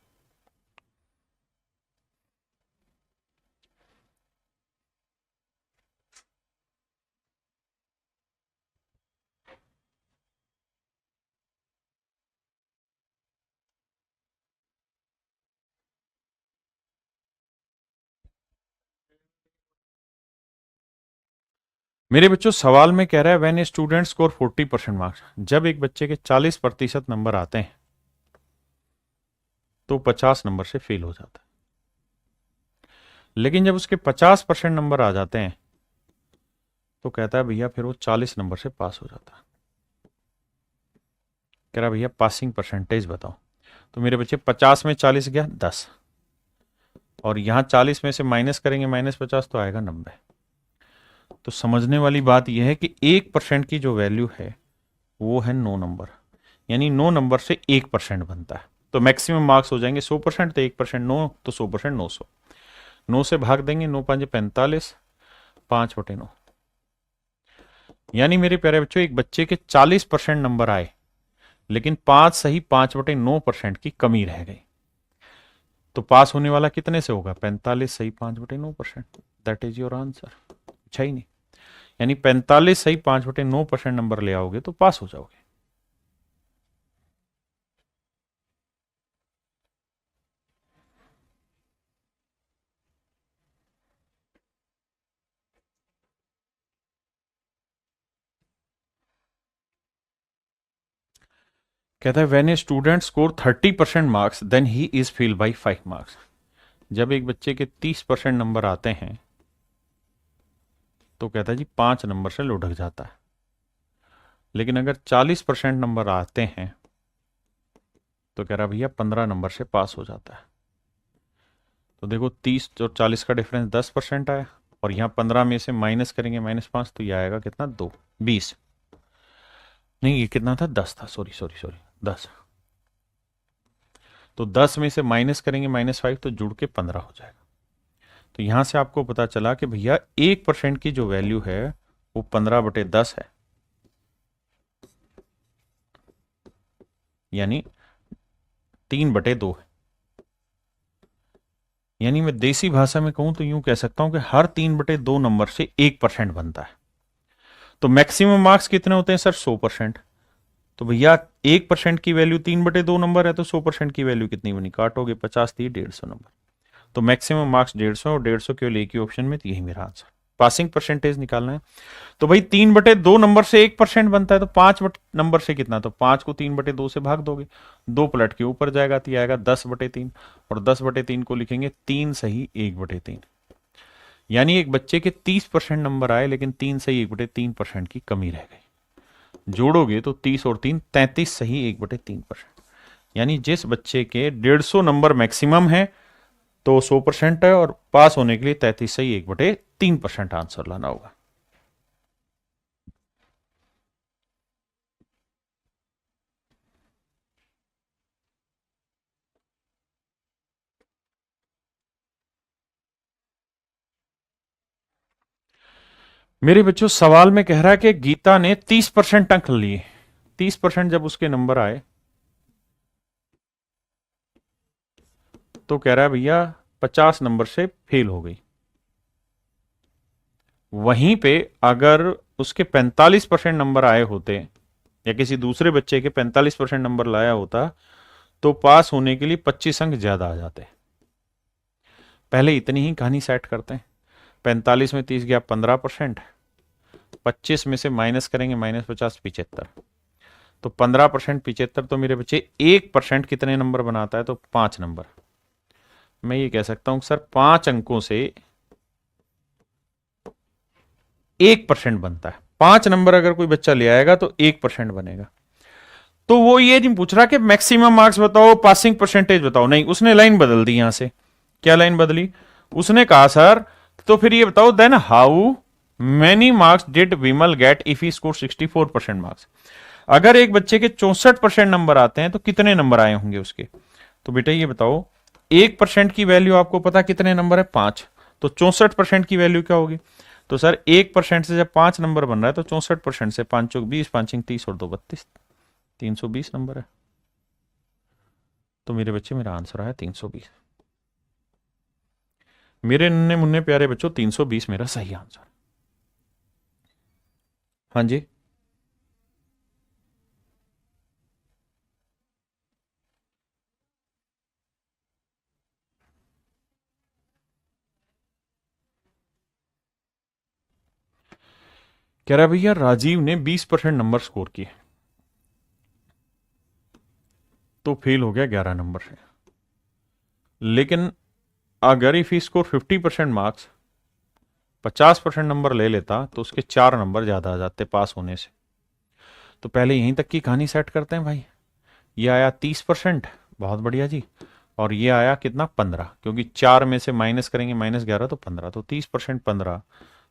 मेरे बच्चों सवाल में कह रहा है when a student score 40% marks, जब एक बच्चे के 40% नंबर आते हैं तो 50 नंबर से फेल हो जाता है, लेकिन जब उसके 50% नंबर आ जाते हैं तो कहता है भैया फिर वो 40 नंबर से पास हो जाता है। कह रहा भैया पासिंग परसेंटेज बताओ। तो मेरे बच्चे 50 में 40 गया 10, और यहां 40 में से माइनस करेंगे -50 तो आएगा 90। तो समझने वाली बात यह है कि 1% की जो वैल्यू है वो है 9 नंबर, यानी 9 नंबर से 1% बनता है। तो मैक्सिमम मार्क्स हो जाएंगे 100%, तो 1% 9, तो 100% 900, 9 से भाग देंगे, 9 5 45, 5/9। यानी मेरे प्यारे बच्चों एक बच्चे के 40% नंबर आए लेकिन 5 सही 5/9% की कमी रह गई, तो पास होने वाला कितने से होगा 45 सही 5/9%, दैट इज योर आंसर। अच्छा ही नहीं, यानी 45 सही 5/9% नंबर ले आओगे तो पास हो जाओगे। कहता है when a student score 30% marks then he is fail by 5 marks, जब एक बच्चे के 30% नंबर आते हैं तो कहता है जी 5 नंबर से लुढ़क जाता है। लेकिन अगर 40% नंबर आते हैं तो कह रहा भैया 15 नंबर से पास हो जाता है। तो देखो 30 और 40 का डिफरेंस 10% आया, और यहाँ 15 में से माइनस करेंगे -5, तो ये आएगा कितना, 2, 20 नहीं, ये कितना था, 10 था, सॉरी सॉरी सॉरी 10। तो 10 में से माइनस करेंगे -5, तो जुड़ के 15 हो जाएगा। तो यहां से आपको पता चला कि भैया 1% की जो वैल्यू है वो 15/10 है, यानी 3/2 है। यानी मैं देसी भाषा में कहूं तो यूं कह सकता हूं कि हर 3/2 नंबर से 1% बनता है। तो मैक्सिमम मार्क्स कितने होते हैं सर, 100%। तो भैया 1% की वैल्यू 3/2 नंबर है, तो 100% की वैल्यू कितनी बनी, काटोगे 50 थी 150 नंबर। तो मैक्सिमम मार्क्स 150, और 150 केवल एक ही ऑप्शन में, तो यही मेरा आंसर। पासिंग परसेंटेज निकालना है। तो भाई 3/2 नंबर से 1% बनता है, तो 5 नंबर से कितना, तो 5 को 3/2 से भाग दोगे, 2 पलट के ऊपर जाएगा, तो आएगा 10/3, और 10/3 को लिखेंगे 3 सही 1/3। यानी एक बच्चे के 30% नंबर आए, लेकिन 3 सही 1/3% की कमी रह गई। जोड़ोगे तो 30 और 3 33 सही 1/3%। यानी जिस बच्चे के 150 नंबर मैक्सिमम है तो 100% है, और पास होने के लिए 33 सही 1/3% आंसर लाना होगा। मेरे बच्चों सवाल में कह रहा है कि गीता ने 30% अंक लिए। 30% जब उसके नंबर आए तो कह रहा है भैया 50 नंबर से फेल हो गई। वहीं पे अगर उसके 45% नंबर आए होते, या किसी दूसरे बच्चे के 45% नंबर लाया होता, तो पास होने के लिए 25 अंक ज्यादा आ जाते। पहले इतनी ही कहानी सेट करते हैं। 45 में 30 गया 15%, 25 में से माइनस करेंगे -50 75, तो 15% 75, तो मेरे बच्चे 1% कितने नंबर बनाता है, तो 5 नंबर। मैं ये कह सकता हूं सर 5 अंकों से 1% बनता है। 5 नंबर अगर कोई बच्चा ले आएगा तो 1% बनेगा। तो वो ये नहीं पूछ रहा कि मैक्सिमम मार्क्स बताओ, पासिंग परसेंटेज बताओ, नहीं, उसने लाइन बदल दी। यहां से क्या लाइन बदली, उसने कहा सर तो फिर ये बताओ then how many marks did Vimal get if he score 64% marks. अगर एक बच्चे के 64% नंबर आते हैं तो कितने नंबर आए होंगे उसके। तो बेटा ये बताओ 1% की वैल्यू आपको पता कितने नंबर है, 5। तो 64% की वैल्यू क्या होगी। तो सर 1% से जब 5 नंबर बन रहा है तो 64% से 5 चौक 20, 5 30 और 2 32, 320 नंबर है। तो मेरे बच्चे मेरा आंसर आया 320। मेरे नन्हे मुन्ने प्यारे बच्चों 320 मेरा सही आंसर। हाँ जी, कह रहा भैया राजीव ने 20% नंबर स्कोर किए तो फेल हो गया 11 नंबर से। लेकिन अगर इफ स्कोर 50% मार्क्स, 50% नंबर ले लेता तो उसके 4 नंबर ज्यादा आ जाते पास होने से। तो पहले यहीं तक की कहानी सेट करते हैं भाई। ये आया 30%, बहुत बढ़िया जी। और ये आया कितना, 15, क्योंकि 4 में से माइनस करेंगे -11 तो 15, तो 30% 15,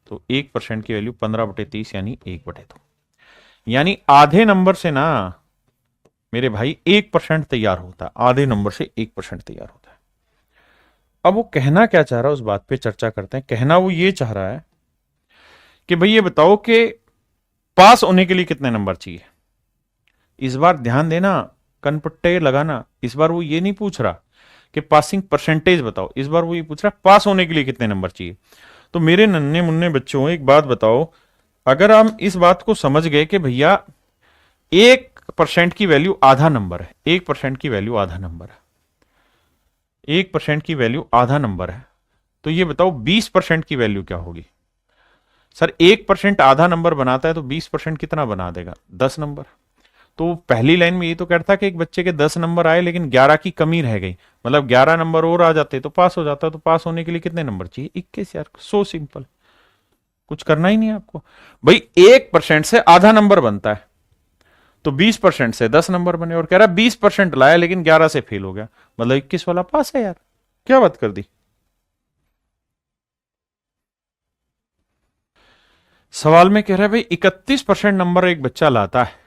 तो 1% की वैल्यू 15/30 यानी 1/2। यानी आधे नंबर से ना मेरे भाई 1% तैयार होता है, आधे नंबर से 1% तैयार होता है। अब वो कहना क्या चाह रहा है उस बात पे चर्चा करते हैं। कहना वो ये चाह रहा है कि भाई ये बताओ कि पास होने के लिए कितने नंबर चाहिए। इस बार ध्यान देना, कनपट्टे लगाना। इस बार वो ये नहीं पूछ रहा कि पासिंग परसेंटेज बताओ, इस बार वो ये पूछ रहा पास होने के लिए कितने नंबर चाहिए। तो मेरे नन्हे मुन्ने बच्चों एक बात बताओ, अगर हम इस बात को समझ गए कि भैया 1% की वैल्यू आधा नंबर है, 1% की वैल्यू आधा नंबर है, 1% की वैल्यू आधा नंबर है, तो ये बताओ 20% की वैल्यू क्या होगी। सर 1% आधा नंबर बनाता है तो 20% कितना बना देगा, 10 नंबर। तो पहली लाइन में ये तो कहता कि एक बच्चे के 10 नंबर आए लेकिन 11 की कमी रह गई, मतलब 11 नंबर और आ जाते तो पास हो जाता। तो पास होने के लिए कितने नंबर चाहिए, 21 यार, सो सिंपल। कुछ करना ही नहीं है आपको। भाई 1% से आधा नंबर बनता है, तो 20% से 10 नंबर बने, और कह रहा है 20% लाया लेकिन 11 से फेल हो गया, मतलब 21 वाला पास है यार। क्या बात कर दी। सवाल में कह रहा है भाई 31% नंबर एक बच्चा लाता है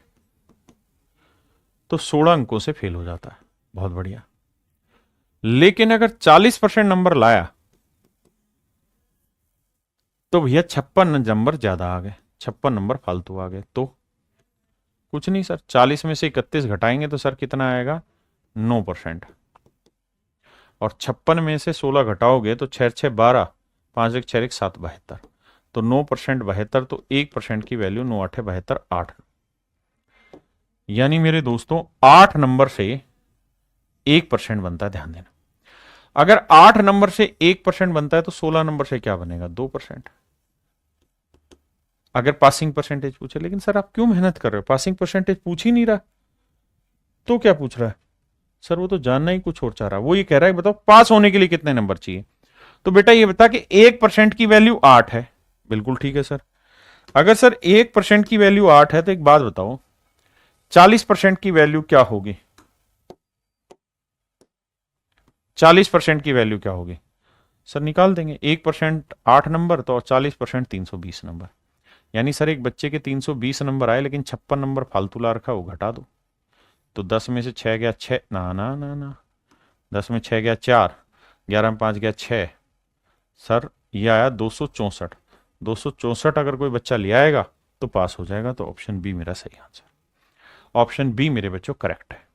तो 16 अंकों से फेल हो जाता है, बहुत बढ़िया। लेकिन अगर 40% नंबर लाया तो भैया 56 नंबर ज्यादा आ गए, 56 नंबर फालतू आ गए। तो कुछ नहीं सर, 40 में से 31 घटाएंगे तो सर कितना आएगा, 9%। और 56 में से 16 घटाओगे तो 6 6 12, 5 1 6 1 7 72, तो 9% 72, तो 1% की वैल्यू 9 8 72 8। यानी मेरे दोस्तों 8 नंबर से 1% बनता है, ध्यान देना। अगर 8 नंबर से 1% बनता है तो 16 नंबर से क्या बनेगा, 2%। अगर पासिंग परसेंटेज पूछे, लेकिन सर आप क्यों मेहनत कर रहे हो, पासिंग परसेंटेज पूछ ही नहीं रहा, तो क्या पूछ रहा है सर, वो तो जानना ही कुछ और चाह रहा है। वो ये कह रहा है बताओ पास होने के लिए कितने नंबर चाहिए। तो बेटा ये बता कि 1% की वैल्यू 8 है, बिल्कुल ठीक है सर। अगर सर 1% की वैल्यू 8 है तो एक बात बताओ 40% की वैल्यू क्या होगी, 40% की वैल्यू क्या होगी सर, निकाल देंगे। 1% 8 नंबर, तो 40% 320 नंबर। यानी सर एक बच्चे के 320 नंबर आए लेकिन 56 नंबर फालतू ला रखा, वो घटा दो। तो 10 में से 6 गया 6, ना ना ना ना, 10 में 6 गया 4, 11 में 5 गया 6, सर ये आया 264। 264 अगर कोई बच्चा ले आएगा तो पास हो जाएगा, तो ऑप्शन बी मेरा सही आंसर। ऑप्शन बी मेरे बच्चों करेक्ट है।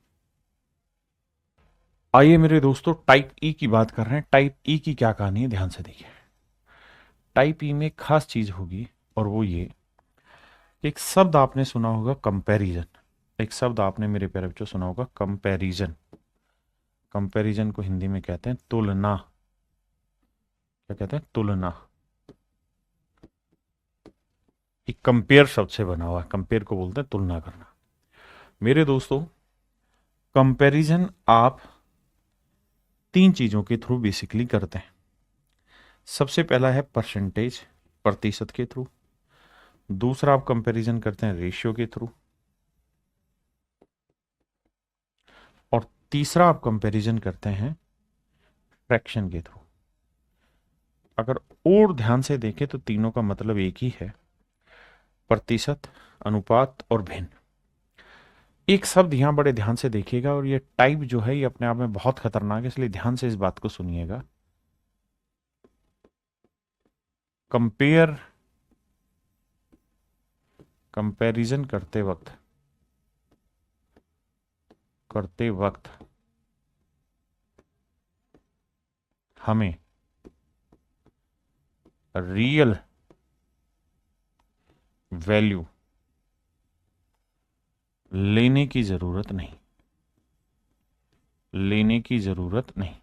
आइए मेरे दोस्तों टाइप ई की बात कर रहे हैं। टाइप ई की क्या कहानी है, ध्यान से देखिए। टाइप ई में एक खास चीज होगी, और वो ये, एक शब्द आपने सुना होगा कंपैरिजन। एक शब्द आपने मेरे प्यारे बच्चों सुना होगा कंपैरिजन। कंपैरिजन को हिंदी में कहते हैं तुलना। क्या कहते हैं, तुलना। एक कंपेयर शब्द से बना हुआ है, कंपेयर को बोलते हैं तुलना करना। मेरे दोस्तों कंपैरिजन आप 3 चीजों के थ्रू बेसिकली करते हैं। सबसे पहला है परसेंटेज, प्रतिशत के थ्रू। दूसरा आप कंपैरिजन करते हैं रेशियो के थ्रू। और तीसरा आप कंपैरिजन करते हैं फ्रैक्शन के थ्रू। अगर और ध्यान से देखें तो तीनों का मतलब एक ही है, प्रतिशत, अनुपात और भिन्न। एक शब्द यहां बड़े ध्यान से देखिएगा, और ये टाइप जो है ये अपने आप में बहुत खतरनाक है, इसलिए ध्यान से इस बात को सुनिएगा। कंपेयर, कंपैरिजन करते वक्त हमें रियल वैल्यू लेने की जरूरत नहीं, लेने की जरूरत नहीं,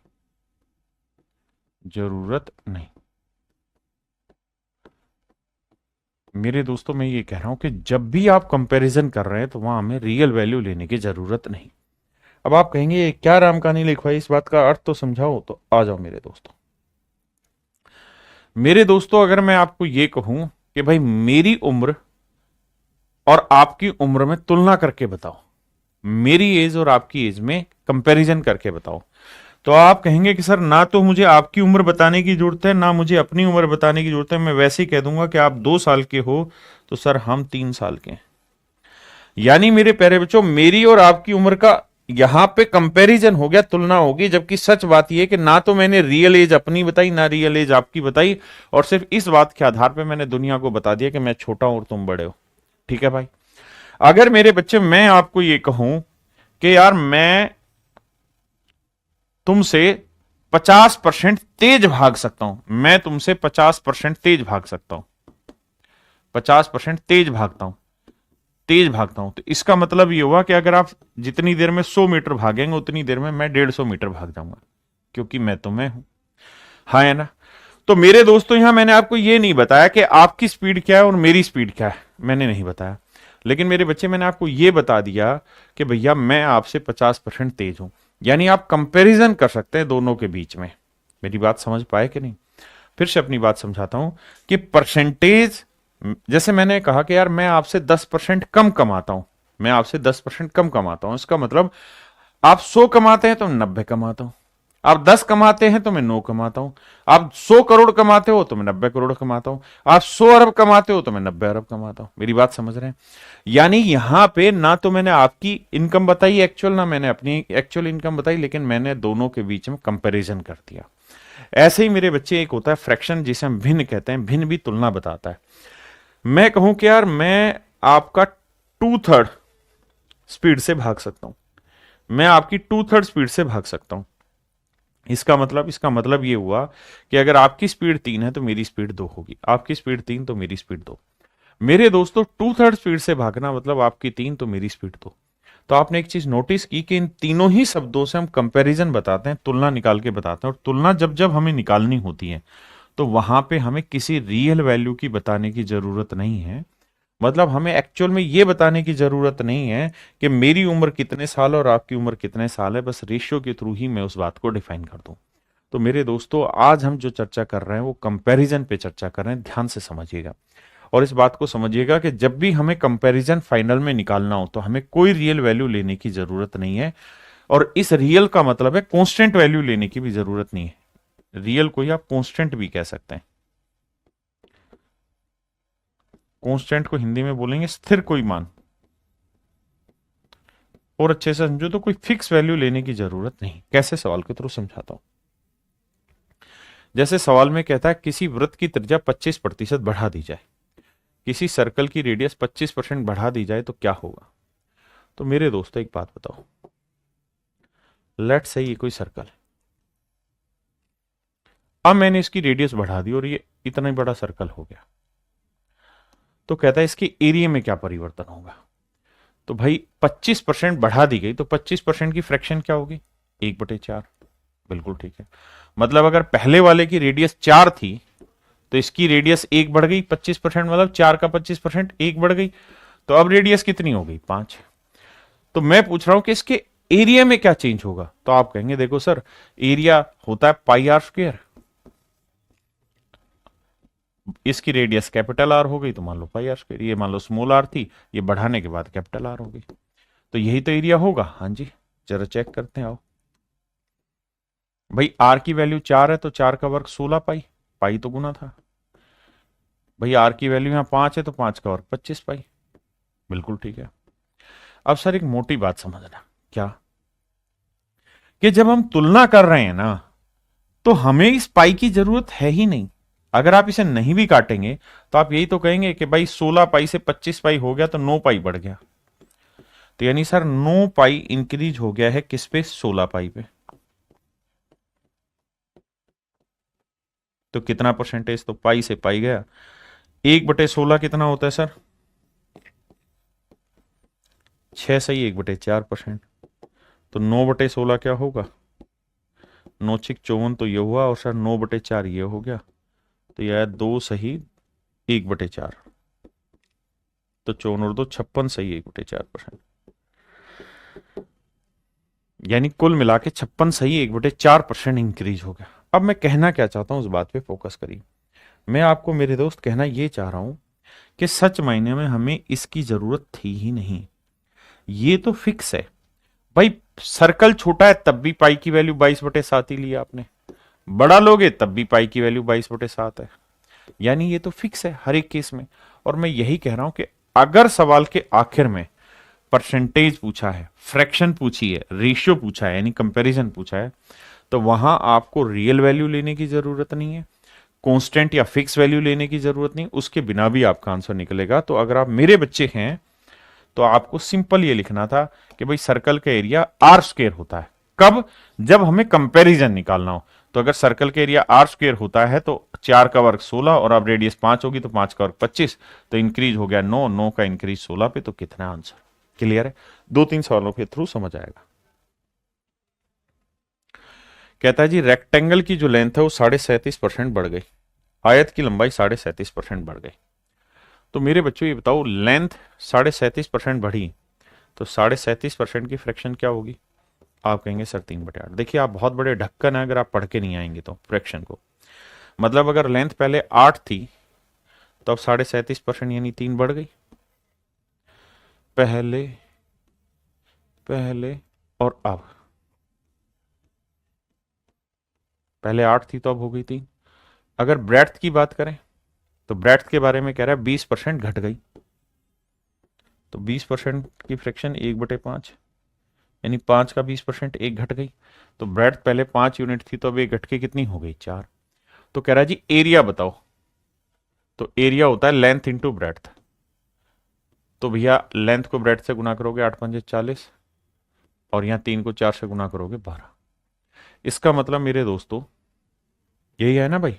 जरूरत नहीं। मेरे दोस्तों मैं ये कह रहा हूं कि जब भी आप कंपैरिजन कर रहे हैं तो वहां हमें रियल वैल्यू लेने की जरूरत नहीं। अब आप कहेंगे ये क्या राम कहानी लिखवाई, इस बात का अर्थ तो समझाओ। तो आ जाओ मेरे दोस्तों। मेरे दोस्तों अगर मैं आपको ये कहूं कि भाई मेरी उम्र और आपकी उम्र में तुलना करके बताओ, मेरी एज और आपकी एज में कंपैरिजन करके बताओ, तो आप कहेंगे कि सर ना तो मुझे आपकी उम्र बताने की जरूरत है, ना मुझे अपनी उम्र बताने की जरूरत है, मैं वैसे ही कह दूंगा कि आप 2 साल के हो तो सर हम 3 साल के हैं। यानी मेरे प्यारे बच्चों मेरी और आपकी उम्र का यहां पे कंपैरिजन हो गया, तुलना होगी। जबकि सच बात यह कि ना तो मैंने रियल एज अपनी बताई ना रियल एज आपकी बताई, और सिर्फ इस बात के आधार पे मैंने दुनिया को बता दिया कि मैं छोटा हूं और तुम बड़े हो। ठीक है भाई। अगर मेरे बच्चे मैं आपको ये कहूं कि यार मैं तुमसे 50% तेज भाग सकता हूं, मैं तुमसे 50% तेज भाग सकता हूं, 50% तेज भागता हूं, तेज भागता हूं, तो इसका मतलब ये हुआ कि अगर आप जितनी देर में 100 मीटर भागेंगे उतनी देर में मैं 150 मीटर भाग जाऊंगा, क्योंकि मैं तो मैं हूं। हाँ है ना। तो मेरे दोस्तों यहां मैंने आपको यह नहीं बताया कि आपकी स्पीड क्या है और मेरी स्पीड क्या है, मैंने नहीं बताया। लेकिन मेरे बच्चे मैंने आपको यह बता दिया कि भैया मैं आपसे 50% तेज हूं। यानी आप कंपैरिजन कर सकते हैं दोनों के बीच में। मेरी बात समझ पाए कि नहीं। फिर से अपनी बात समझाता हूं कि परसेंटेज, जैसे मैंने कहा कि यार मैं आपसे 10% कम कमाता हूं, मैं आपसे 10% कम कमाता हूं, इसका मतलब आप 100 कमाते हैं तो मैं 90 कमाता हूं, आप 10 कमाते हैं तो मैं 9 कमाता हूं, आप 100 करोड़ कमाते हो तो मैं 90 करोड़ कमाता हूं, आप 100 अरब कमाते हो तो मैं 90 अरब कमाता हूं। मेरी बात समझ रहे हैं? यानी यहां पे ना तो मैंने आपकी इनकम बताई एक्चुअल, ना मैंने अपनी एक्चुअल इनकम बताई, लेकिन मैंने दोनों के बीच में कंपैरिजन कर दिया। ऐसे ही मेरे बच्चे, एक होता है फ्रैक्शन जिसे हम भिन्न कहते हैं, भिन्न भी तुलना बताता है। मैं कहूं कि यार मैं आपका 2/3 स्पीड से भाग सकता हूं, मैं आपकी 2/3 स्पीड से भाग सकता हूं। इसका मतलब ये हुआ कि अगर आपकी स्पीड 3 है तो मेरी स्पीड 2 होगी, आपकी स्पीड 3 तो मेरी स्पीड 2। मेरे दोस्तों 2/3 स्पीड से भागना मतलब आपकी 3 तो मेरी स्पीड 2। तो आपने एक चीज नोटिस की कि इन तीनों ही शब्दों से हम कंपैरिजन बताते हैं, तुलना निकाल के बताते हैं, और तुलना जब जब हमें निकालनी होती है तो वहां पे हमें किसी रियल वैल्यू की बताने की जरूरत नहीं है। मतलब हमें एक्चुअल में ये बताने की जरूरत नहीं है कि मेरी उम्र कितने साल और आपकी उम्र कितने साल है, बस रेशियो के थ्रू ही मैं उस बात को डिफाइन कर दूं। तो मेरे दोस्तों आज हम जो चर्चा कर रहे हैं वो कंपैरिजन पे चर्चा कर रहे हैं, ध्यान से समझिएगा। और इस बात को समझिएगा कि जब भी हमें कंपैरिजन फाइनल में निकालना हो तो हमें कोई रियल वैल्यू लेने की जरूरत नहीं है, और इस रियल का मतलब है कांस्टेंट वैल्यू लेने की भी जरूरत नहीं है। रियल को ही आप कांस्टेंट भी कह सकते हैं, कांस्टेंट को हिंदी में बोलेंगे स्थिर कोई मान। और अच्छे से समझो तो कोई फिक्स वैल्यू लेने की जरूरत नहीं। कैसे, सवाल के थ्रू समझाता हूं। जैसे सवाल में कहता है किसी वृत्त की त्रिज्या 25% बढ़ा दी जाए, किसी सर्कल की रेडियस 25% बढ़ा दी जाए तो क्या होगा। तो मेरे दोस्तों एक बात बताओ, लेट्स से ये कोई सर्कल है, अब मैंने इसकी रेडियस बढ़ा दी और ये इतना ही बड़ा सर्कल हो गया, तो कहता है इसके एरिया में क्या परिवर्तन होगा। तो भाई 25% बढ़ा दी गई तो 25% की फ्रैक्शन क्या होगी, 1/4। बिल्कुल ठीक है। मतलब अगर पहले वाले की रेडियस 4 थी तो इसकी रेडियस 1 बढ़ गई, 25% मतलब 4 का 25% 1 बढ़ गई, तो अब रेडियस कितनी हो गई, 5। तो मैं पूछ रहा हूं कि इसके एरिया में क्या चेंज होगा। तो आप कहेंगे देखो सर, एरिया होता है πr², इसकी रेडियस कैपिटल आर हो गई तो मान लो πr², ये मान लो स्मॉल आर थी, ये बढ़ाने के बाद कैपिटल आर हो गई, तो यही तो एरिया होगा। हाँ जी, जरा चेक करते हैं, आओ भाई। आर की वैल्यू 4 है तो 4 का वर्ग 16 पाई, पाई तो गुना था। भाई आर की वैल्यू यहां 5 है तो 5 का वर्ग 25 पाई। बिल्कुल ठीक है। अब सर एक मोटी बात समझना, क्या कि जब हम तुलना कर रहे हैं ना तो हमें इस पाई की जरूरत है ही नहीं। अगर आप इसे नहीं भी काटेंगे तो आप यही तो कहेंगे कि भाई 16 पाई से 25 पाई हो गया तो 9 पाई बढ़ गया। तो यानी सर 9 पाई इंक्रीज हो गया है किस पे, 16 पाई पे। तो कितना परसेंटेज, तो पाई से पाई गया। 1/16 कितना होता है सर, 6 सही 1/4%। तो 9/16 क्या होगा, 9×6 = 54, तो ये हुआ, और सर 9/4 ये हो गया, तो यह 2 सही 1/4, तो 54 और 2 56 सही 1/4%। यानी कुल मिला के 56 सही 1/4% इंक्रीज हो गया। अब मैं कहना क्या चाहता हूं उस बात पे फोकस करिए। मैं आपको मेरे दोस्त कहना ये चाह रहा हूं कि सच मायने में हमें इसकी जरूरत थी ही नहीं, ये तो फिक्स है भाई। सर्कल छोटा है तब भी पाई की वैल्यू 22/7 ही लिया आपने, बड़ा लोगे तब भी पाई की वैल्यू 22/7 है, यानी ये तो फिक्स है हर एक केस में। और मैं यही कह रहा हूं कि अगर सवाल के आखिर में परसेंटेज पूछा है, फ्रैक्शन पूछी है, रेशियो पूछा है, यानी कंपैरिजन पूछा है, तो वहां आपको रियल वैल्यू लेने की जरूरत नहीं है, कांस्टेंट या फिक्स वैल्यू लेने की जरूरत नहीं, उसके बिना भी आपका आंसर निकलेगा। तो अगर आप मेरे बच्चे हैं तो आपको सिंपल ये लिखना था कि भाई सर्कल का एरिया r² होता है। कब, जब हमें कंपैरिजन निकालना हो। तो अगर सर्कल का एरिया r² होता है तो 4 का वर्ग 16 और अब रेडियस 5 होगी तो 5 का वर्ग 25, तो इंक्रीज हो गया 9, 9 का इंक्रीज 16 पे, तो कितना आंसर। क्लियर है, 2-3 सवालों के थ्रू समझ आएगा। कहता है जी रेक्टेंगल की जो लेंथ है वो 37.5% बढ़ गई, आयत की लंबाई 37.5% बढ़ गई। तो मेरे बच्चों ये बताओ, लेंथ 37.5% बढ़ी तो 37.5% की फ्रैक्शन क्या होगी। आप कहेंगे सर 3/8। देखिए आप बहुत बड़े ढक्कन है अगर आप पढ़ के नहीं आएंगे तो फ्रैक्शन को। मतलब अगर लेंथ पहले 8 थी तो अब 37.5% यानी 3 बढ़ गई। पहले पहले और अब, पहले 8 थी तो अब हो गई 3। अगर ब्रेड्थ की बात करें तो ब्रेड्थ के बारे में कह रहा है 20% घट गई, तो 20% की फ्रैक्शन 1/5, यानी 5 का 20% एक घट गई। तो ब्रेड्थ पहले 5 यूनिट थी तो अब एक घट के कितनी हो गई 4। तो कह रहा है जी एरिया बताओ, तो एरिया होता है लेंथ इंटू ब्रेड्थ। तो भैया लेंथ को ब्रेड्थ से गुना करोगे 8 पंजे 40, और यहां 3 को 4 से गुना करोगे 12। इसका मतलब मेरे दोस्तों यही है ना भाई,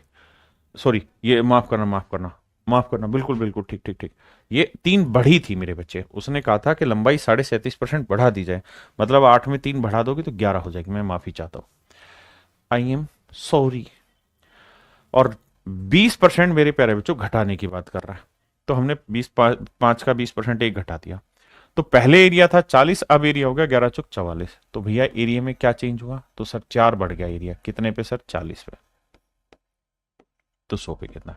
सॉरी ये माफ करना माफ करना माफ करना, बिल्कुल बिल्कुल ठीक ठीक ठीक, ये 3 बढ़ी थी मेरे बच्चे, उसने कहा था कि लंबाई 37.5% बढ़ा दी जाए, मतलब 8 में 3 बढ़ा दोगे तो 11 हो जाएगी। मैं माफी चाहता हूं, आई एम सॉरी। और 20% मेरे प्यारे बच्चों घटाने की बात कर रहा है, तो हमने 5 का 20% एक घटा दिया। तो पहले एरिया था 40, अब एरिया हो गया 11 चौक 44। तो भैया एरिया में क्या चेंज हुआ, तो सर 4 बढ़ गया एरिया, कितने पे सर 40 पे। तो 100 पे कितना,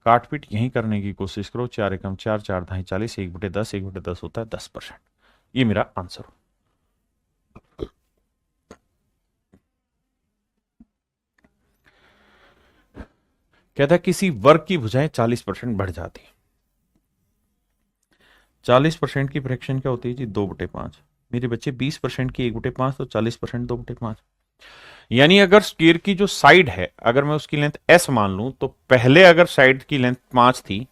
काट पीट यहीं करने की कोशिश करो, 4 एकम 4, 4 ढाई 40, 1/10, 1/10 होता है 10%। ये मेरा आंसर। कहता है किसी वर्ग की भुजाएं 40% बढ़ जाती है। 40% की फ्रैक्शन क्या होती है जी, 2/5। मेरे बच्चे 20% की 1/5, तो 40% 2/5। यानी अगर स्क्वायर की जो साइड है, अगर मैं उसकी लेंथ एस मान लूं, तो पहले अगर साइड की लेंथ 5 थी,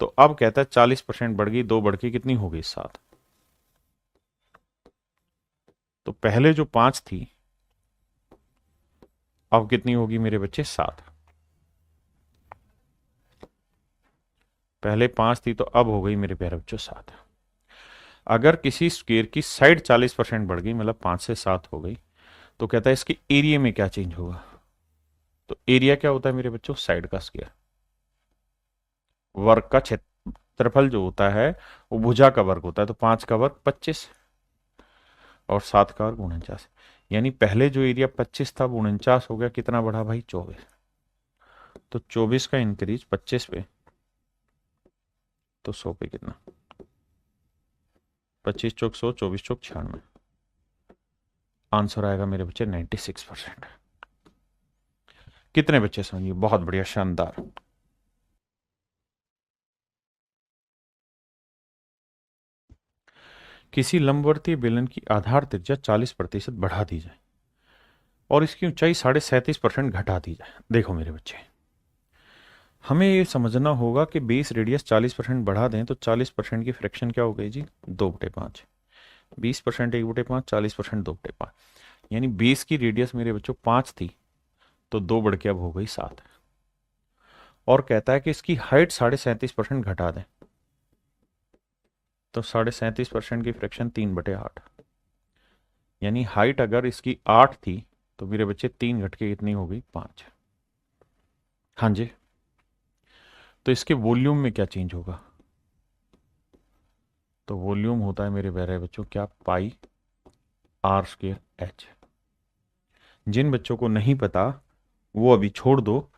तो अब कहता है 40% बढ़ गई, 2 बढ़ के कितनी हो गई 7। तो पहले जो 5 थी अब कितनी होगी मेरे बच्चे 7। पहले 5 थी तो अब हो गई मेरे प्यारे बच्चों 7। अगर किसी स्क्वायर की साइड 40% बढ़ गई, मतलब 5 से 7 हो गई, तो कहता है इसके एरिया में क्या चेंज होगा। तो एरिया क्या होता है मेरे बच्चों, साइड का स्क्वायर, वर्ग का क्षेत्रफल जो होता है वो भुजा का वर्ग होता है। तो 5 का वर्ग 25 और 7 का वर्ग 49, यानी पहले जो एरिया 25 था वो 49 हो गया, कितना बढ़ा भाई 24। तो 24 का इंक्रीज 25 पे, तो 100 पे कितना, 25 चौक 100, 24 चौक 96। आंसर आएगा मेरे बच्चे 96%। कितने बच्चे समझिए, बहुत बढ़िया शानदार। किसी लंबवर्तीय बेलन की आधार त्रिज्या 40% बढ़ा दी जाए और इसकी ऊंचाई 37.5% घटा दी जाए। देखो मेरे बच्चे, हमें ये समझना होगा कि बेस रेडियस 40% बढ़ा दें तो 40% की फ्रैक्शन क्या हो गई जी, 2/5। 20% 1/5, 40% 2/5, यानी बेस की रेडियस मेरे बच्चों 5 थी तो 2 बढ़ के अब हो गई 7। और कहता है कि इसकी हाइट 37.5% घटा दें, तो 37.5% की फ्रैक्शन 3/8, यानी हाइट अगर इसकी 8 थी तो मेरे बच्चे 3 घट के कितनी हो गई 5। हाँ जी, तो इसके वॉल्यूम में क्या चेंज होगा, तो वॉल्यूम होता है मेरे प्यारे बच्चों क्या, पाई आर स्क्वायर एच। जिन बच्चों को नहीं पता वो अभी छोड़ दो,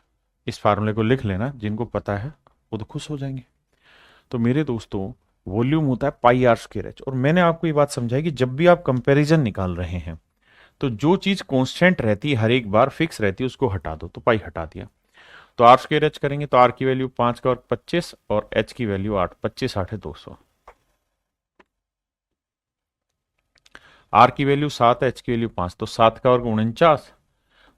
इस फार्मूले को लिख लेना, जिनको पता है वो तो खुश हो जाएंगे। तो मेरे दोस्तों वॉल्यूम होता है पाई आर स्क्वायर एच। और मैंने आपको ये बात समझाई कि जब भी आप कंपैरिजन निकाल रहे हैं तो जो चीज कांस्टेंट रहती है हर एक बार फिक्स रहती है उसको हटा दो, तो पाई हटा दिया। तो आर स्क्वायर एच करेंगे तो आर की वैल्यू 5 का और 25 और एच की वैल्यू 8, 25 8 है 200। आर की वैल्यू 7 है, एच की वैल्यू 5, तो 7 का वर्ग 49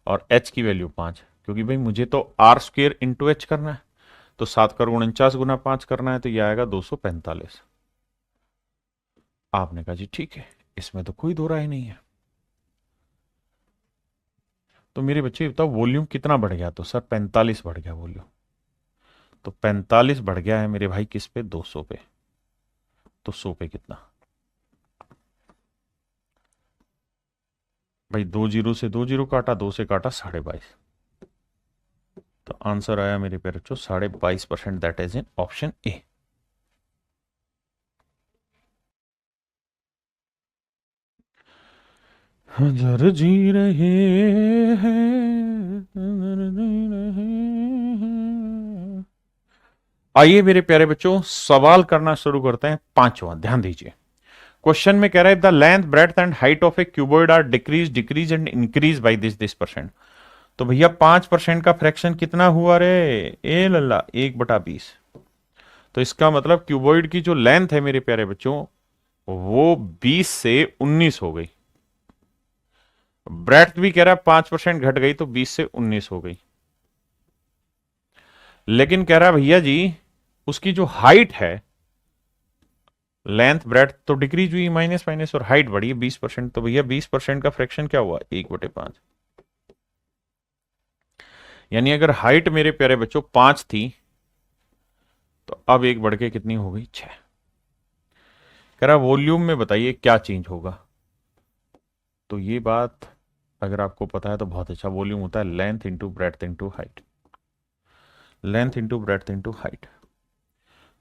और एच की वैल्यू 5, क्योंकि भाई मुझे तो आर स्क्वेयर इंटू एच करना है, तो 7 का वर्ग 49 गुना 5 करना है, तो यह आएगा 245। आपने कहा जी ठीक है, इसमें तो कोई दो राय नहीं है। तो मेरे बच्चे बताओ वॉल्यूम कितना बढ़ गया, तो सर 45 बढ़ गया वॉल्यूम। तो 45 बढ़ गया है मेरे भाई किस पे, 200 पे। तो 100 पे कितना भाई, 2 जीरो से 2 जीरो काटा, 2 से काटा 22.5। तो आंसर आया मेरे पे बच्चों 22.5%, that is in option A. हजर जी रहे हैं, हजर जी रहे हैं। आइए मेरे प्यारे बच्चों, सवाल करना शुरू करते हैं। पांचवा, ध्यान दीजिए। क्वेश्चन में कह रहा है the length breadth and height of a cuboid are decrease and increase by this percent. तो भैया 5% का फ्रैक्शन कितना हुआ रे? ए लल्ला 1/20। तो इसका मतलब क्यूबॉइड की जो लेंथ है मेरे प्यारे बच्चों, वो 20 से 19 हो गई। ब्रेड्थ भी कह रहा है 5% घट गई, तो 20 से 19 हो गई। लेकिन कह रहा है भैया जी, उसकी जो हाइट है, लेंथ ब्रेड्थ तो डिक्रीज हुई माइनस माइनस, और हाइट बढ़ी 20%। तो भैया 20% का फ्रैक्शन क्या हुआ? 1/5। यानी अगर हाइट मेरे प्यारे बच्चों 5 थी, तो अब एक बढ़ के कितनी हो गई? 6। कह रहा वॉल्यूम में बताइए क्या चेंज होगा। तो ये बात अगर आपको पता है तो बहुत अच्छा। वॉल्यूम होता है length into breadth into height, length into breadth into height.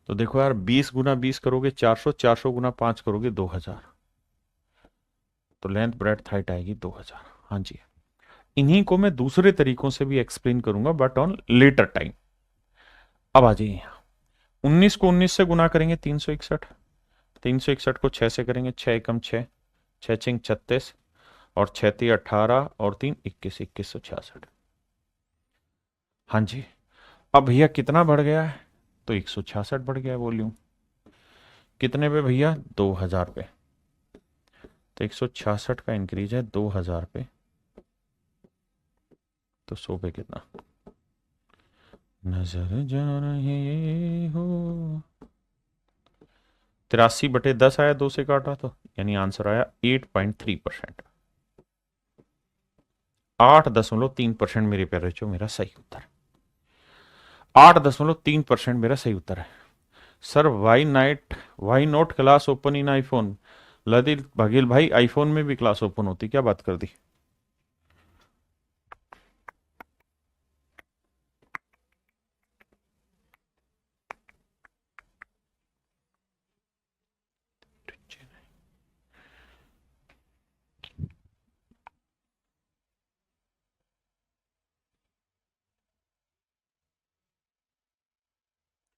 तो देखो यार, 20 × 20 करोगे 400, 400 × 5 करोगे 2000। तो लेंथ ब्रेड्थ हाइट आएगी 2000। हाँ जी। इन्हीं को मैं दूसरे तरीकों से भी एक्सप्लेन करूंगा, बट ऑन लेटर टाइम। अब आ जाइए यहाँ। 19 को 19 से गुना करेंगे 361, 361 को 6 से करेंगे 6 एकम 6, 6 छिंग 36, और 6 × 18 और 3 21, 2166। हाँ जी। अब भैया कितना बढ़ गया है? तो 166 बढ़ गया है वॉल्यूम। कितने पे भैया? 2000 पे। तो 166 का इंक्रीज है 2000 पे, तो 100 पे कितना? नजर जा रहे हो। 83/10 आया, 2 से काटा तो, यानी आंसर आया 8.3%। 8.3% मेरे प्यारे बच्चों मेरा सही उत्तर। 8.3% मेरा सही उत्तर है। Sir why not class open in iPhone? Lalit Baghel भाई, आईफोन में भी क्लास ओपन होती, क्या बात कर दी?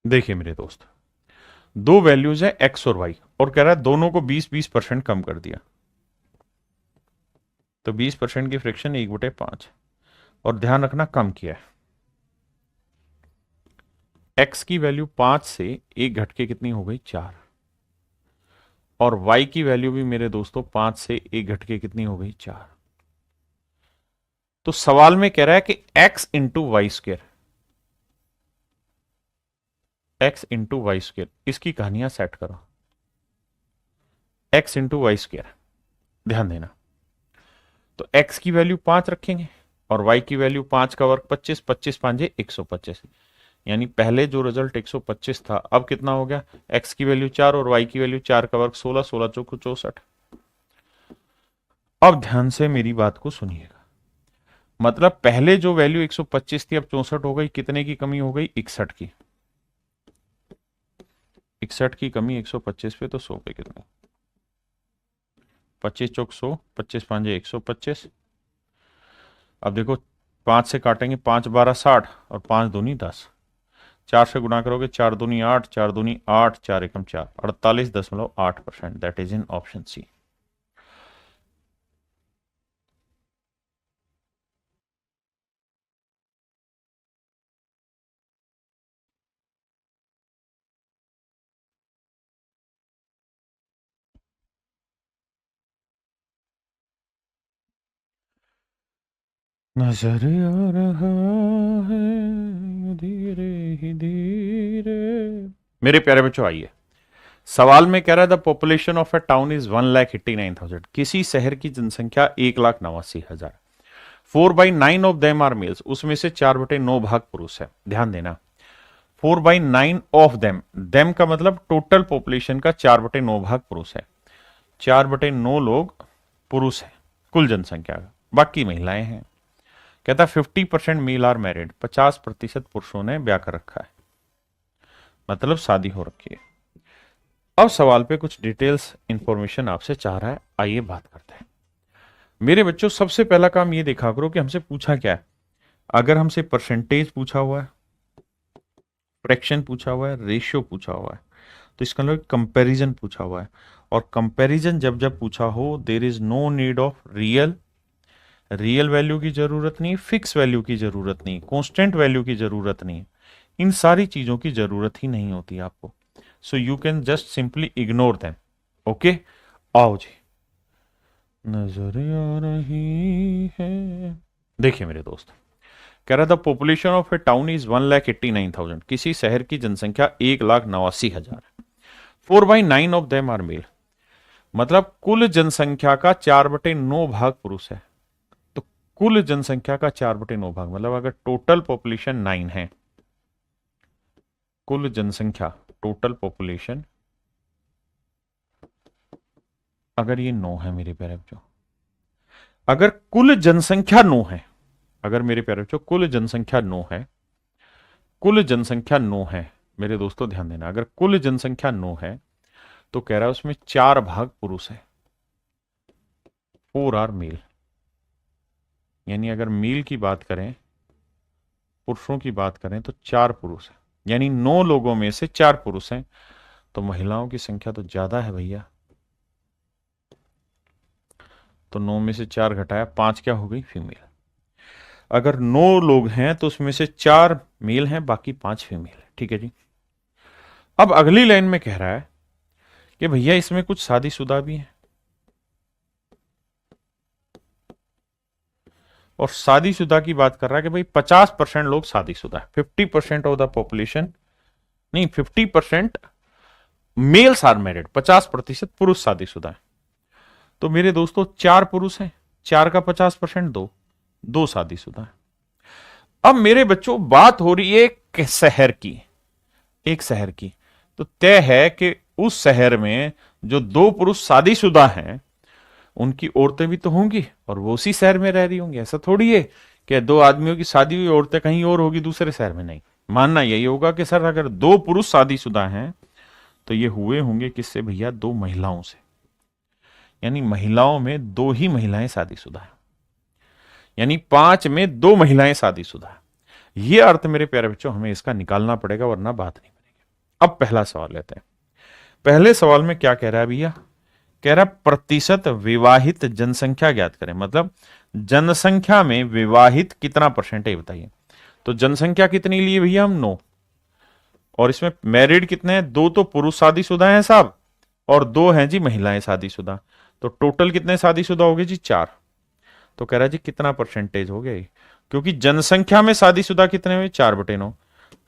देखिए मेरे दोस्त, दो वैल्यूज है एक्स और वाई, और कह रहा है दोनों को 20-20% कम कर दिया। तो 20% की फ्रिक्शन 1/5, और ध्यान रखना कम किया है। एक्स की वैल्यू 5 से एक घट के कितनी हो गई? 4। और y की वैल्यू भी मेरे दोस्तों 5 से एक घट के कितनी हो गई? 4। तो सवाल में कह रहा है कि x × y², x × y², इसकी कहानियां सेट करो। x × y², ध्यान देना। तो x की वैल्यू 5 रखेंगे, और y की वैल्यू 5 का वर्ग 25, 25 5 125। यानी पहले जो रिजल्ट 125 था, अब कितना हो गया? x की वैल्यू 4 और y की वैल्यू 4 का वर्ग 16, 16 चौको 64। अब ध्यान से मेरी बात को सुनिएगा। मतलब पहले जो वैल्यू 125 थी, अब 64 हो गई। कितने की कमी हो गई? 61 की। 61 की कमी 125 पे, तो 100 पे कितने? 25 चौक 100, 25 5 125। अब देखो, 5 से काटेंगे, 5 12 60, और 5 दूनी 10। 4 से गुणा करोगे, 4 दूनी 8, 4 दूनी 8, 4 एकम 4, 48.8%। That is in option C. नजर आ रहा है धीरे ही धीरे। मेरे प्यारे बच्चों, आइए। सवाल में कह रहा है the population of A town is 1,89,000। किसी शहर की जनसंख्या 1,89,000। 4/9 ऑफ देम आर मेल्स, उसमें से 4/9 भाग पुरुष है। ध्यान देना, 4/9 ऑफ देम, देम का मतलब टोटल पॉपुलेशन का 4/9 भाग पुरुष है। 4/9 लोग पुरुष है कुल जनसंख्या का, बाकी महिलाएं हैं। कहता 50% मेल आर मैरिड, 50% पुरुषों ने ब्याह कर रखा है, मतलब शादी हो रखी है। अब सवाल पे कुछ डिटेल्स इंफॉर्मेशन आपसे चाह रहा है, आइए बात करते हैं। मेरे बच्चों सबसे पहला काम ये देखा करो कि हमसे पूछा क्या है। अगर हमसे परसेंटेज पूछा हुआ है, फ्रैक्शन पूछा हुआ है, रेशियो पूछा हुआ है, तो इसका मतलब कंपैरिजन पूछा हुआ है। और कंपैरिजन जब जब पूछा हो, there is no need of real value की जरूरत नहीं, फिक्स वैल्यू की जरूरत नहीं, कांस्टेंट वैल्यू की जरूरत नहीं, इन सारी चीजों की जरूरत ही नहीं होती आपको। So you can just simply ignore them. Okay, आओ जी। नजर आ रही है। देखिए मेरे दोस्त, कह रहा था population of A town is 1,89,000। किसी शहर की जनसंख्या 1,89,000 है। 4/9 ऑफ देम आर मेल। मतलब कुल जनसंख्या का 4/9 भाग पुरुष है। तो कुल जनसंख्या का 4/9 भाग मतलब अगर टोटल पॉपुलेशन 9 है, कुल जनसंख्या टोटल पॉपुलेशन अगर ये 9 है मेरे प्यारे बच्चों, अगर कुल जनसंख्या 9 है, अगर मेरे प्यारे बच्चों कुल जनसंख्या 9 है, कुल जनसंख्या 9 है मेरे दोस्तों ध्यान देना, अगर कुल जनसंख्या 9 है तो कह रहा है उसमें 4 भाग पुरुष है, 4 आर मेल। यानी अगर मेल की बात करें, पुरुषों की बात करें तो 4 पुरुष है, यानी 9 लोगों में से 4 पुरुष हैं। तो महिलाओं की संख्या तो ज्यादा है भैया। तो 9 में से 4 घटाया 5, क्या हो गई? फीमेल। अगर 9 लोग हैं तो उसमें से 4 मेल हैं, बाकी 5 फीमेल है। ठीक है जी। अब अगली लाइन में कह रहा है कि भैया इसमें कुछ शादीशुदा भी हैं, और शादीशुदा की बात कर रहा है कि भाई 50% लोग शादीशुदा है, 50% ऑफ द पॉपुलेशन, नहीं 50% मेल्स आर मैरिड, 50% पुरुष शादीशुदा है। तो मेरे दोस्तों 4 पुरुष हैं, 4 का 50% 2 शादीशुदा है। अब मेरे बच्चों बात हो रही है एक शहर की, एक शहर की। तो तय है कि उस शहर में जो 2 पुरुष शादीशुदा हैं उनकी औरतें भी तो होंगी और वो उसी शहर में रह रही होंगी। ऐसा थोड़ी है कि 2 आदमियों की शादी हुई, औरतें कहीं और होगी दूसरे शहर में। नहीं, मानना यही होगा कि सर अगर 2 पुरुष शादीशुदा हैं तो ये हुए होंगे किससे भैया? 2 महिलाओं से। यानी महिलाओं में 2 ही महिलाएं शादीशुदा है, यानी 5 में 2 महिलाएं शादीशुदा है। ये अर्थ मेरे प्यारे बच्चों हमें इसका निकालना पड़ेगा, वरना बात नहीं बनेगी। अब पहला सवाल लेते हैं। पहले सवाल में क्या कह रहा है भैया? कह रहा प्रतिशत विवाहित जनसंख्या ज्ञात करें। मतलब जनसंख्या में विवाहित कितना परसेंट है बताइए। तो जनसंख्या कितनी लिए भैया हम? 9। और इसमें मैरिड कितने हैं? 2 तो पुरुष शादीशुदा हैं साहब, और 2 हैं जी महिलाएं शादीशुदा। तो टोटल कितने शादीशुदा हो गए जी? 4। तो कह रहा है जी कितना परसेंटेज हो गया? क्योंकि जनसंख्या में शादीशुदा कितने हुए? 4/9।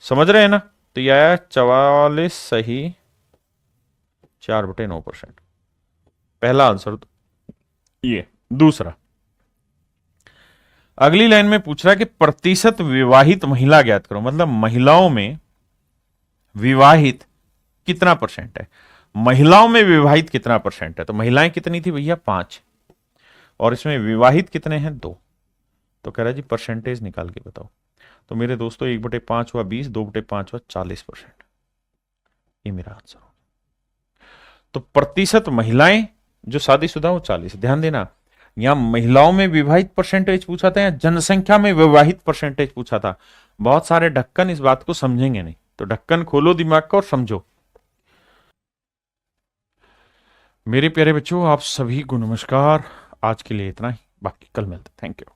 समझ रहे हैं ना? तो यह आया 44 सही 4/9%। पहला आंसर तो ये। दूसरा, अगली लाइन में पूछ रहा है कि प्रतिशत विवाहित महिला ज्ञात करो। मतलब महिलाओं में विवाहित कितना परसेंट है, महिलाओं में विवाहित कितना परसेंट है। तो महिलाएं कितनी थी भैया? 5, और इसमें विवाहित कितने हैं? 2। तो कह रहा है जी परसेंटेज निकाल के बताओ। तो मेरे दोस्तों 1/5 हुआ 20, 2/5 हुआ 40%। ये मेरा आंसर हो। तो प्रतिशत महिलाएं जो शादीशुदा वो 40। ध्यान देना, यहां महिलाओं में विवाहित परसेंटेज पूछा था या जनसंख्या में विवाहित परसेंटेज पूछा था। बहुत सारे ढक्कन इस बात को समझेंगे नहीं, तो ढक्कन खोलो दिमाग का और समझो। मेरे प्यारे बच्चों, आप सभी को नमस्कार। आज के लिए इतना ही, बाकी कल मिलते। Thank you.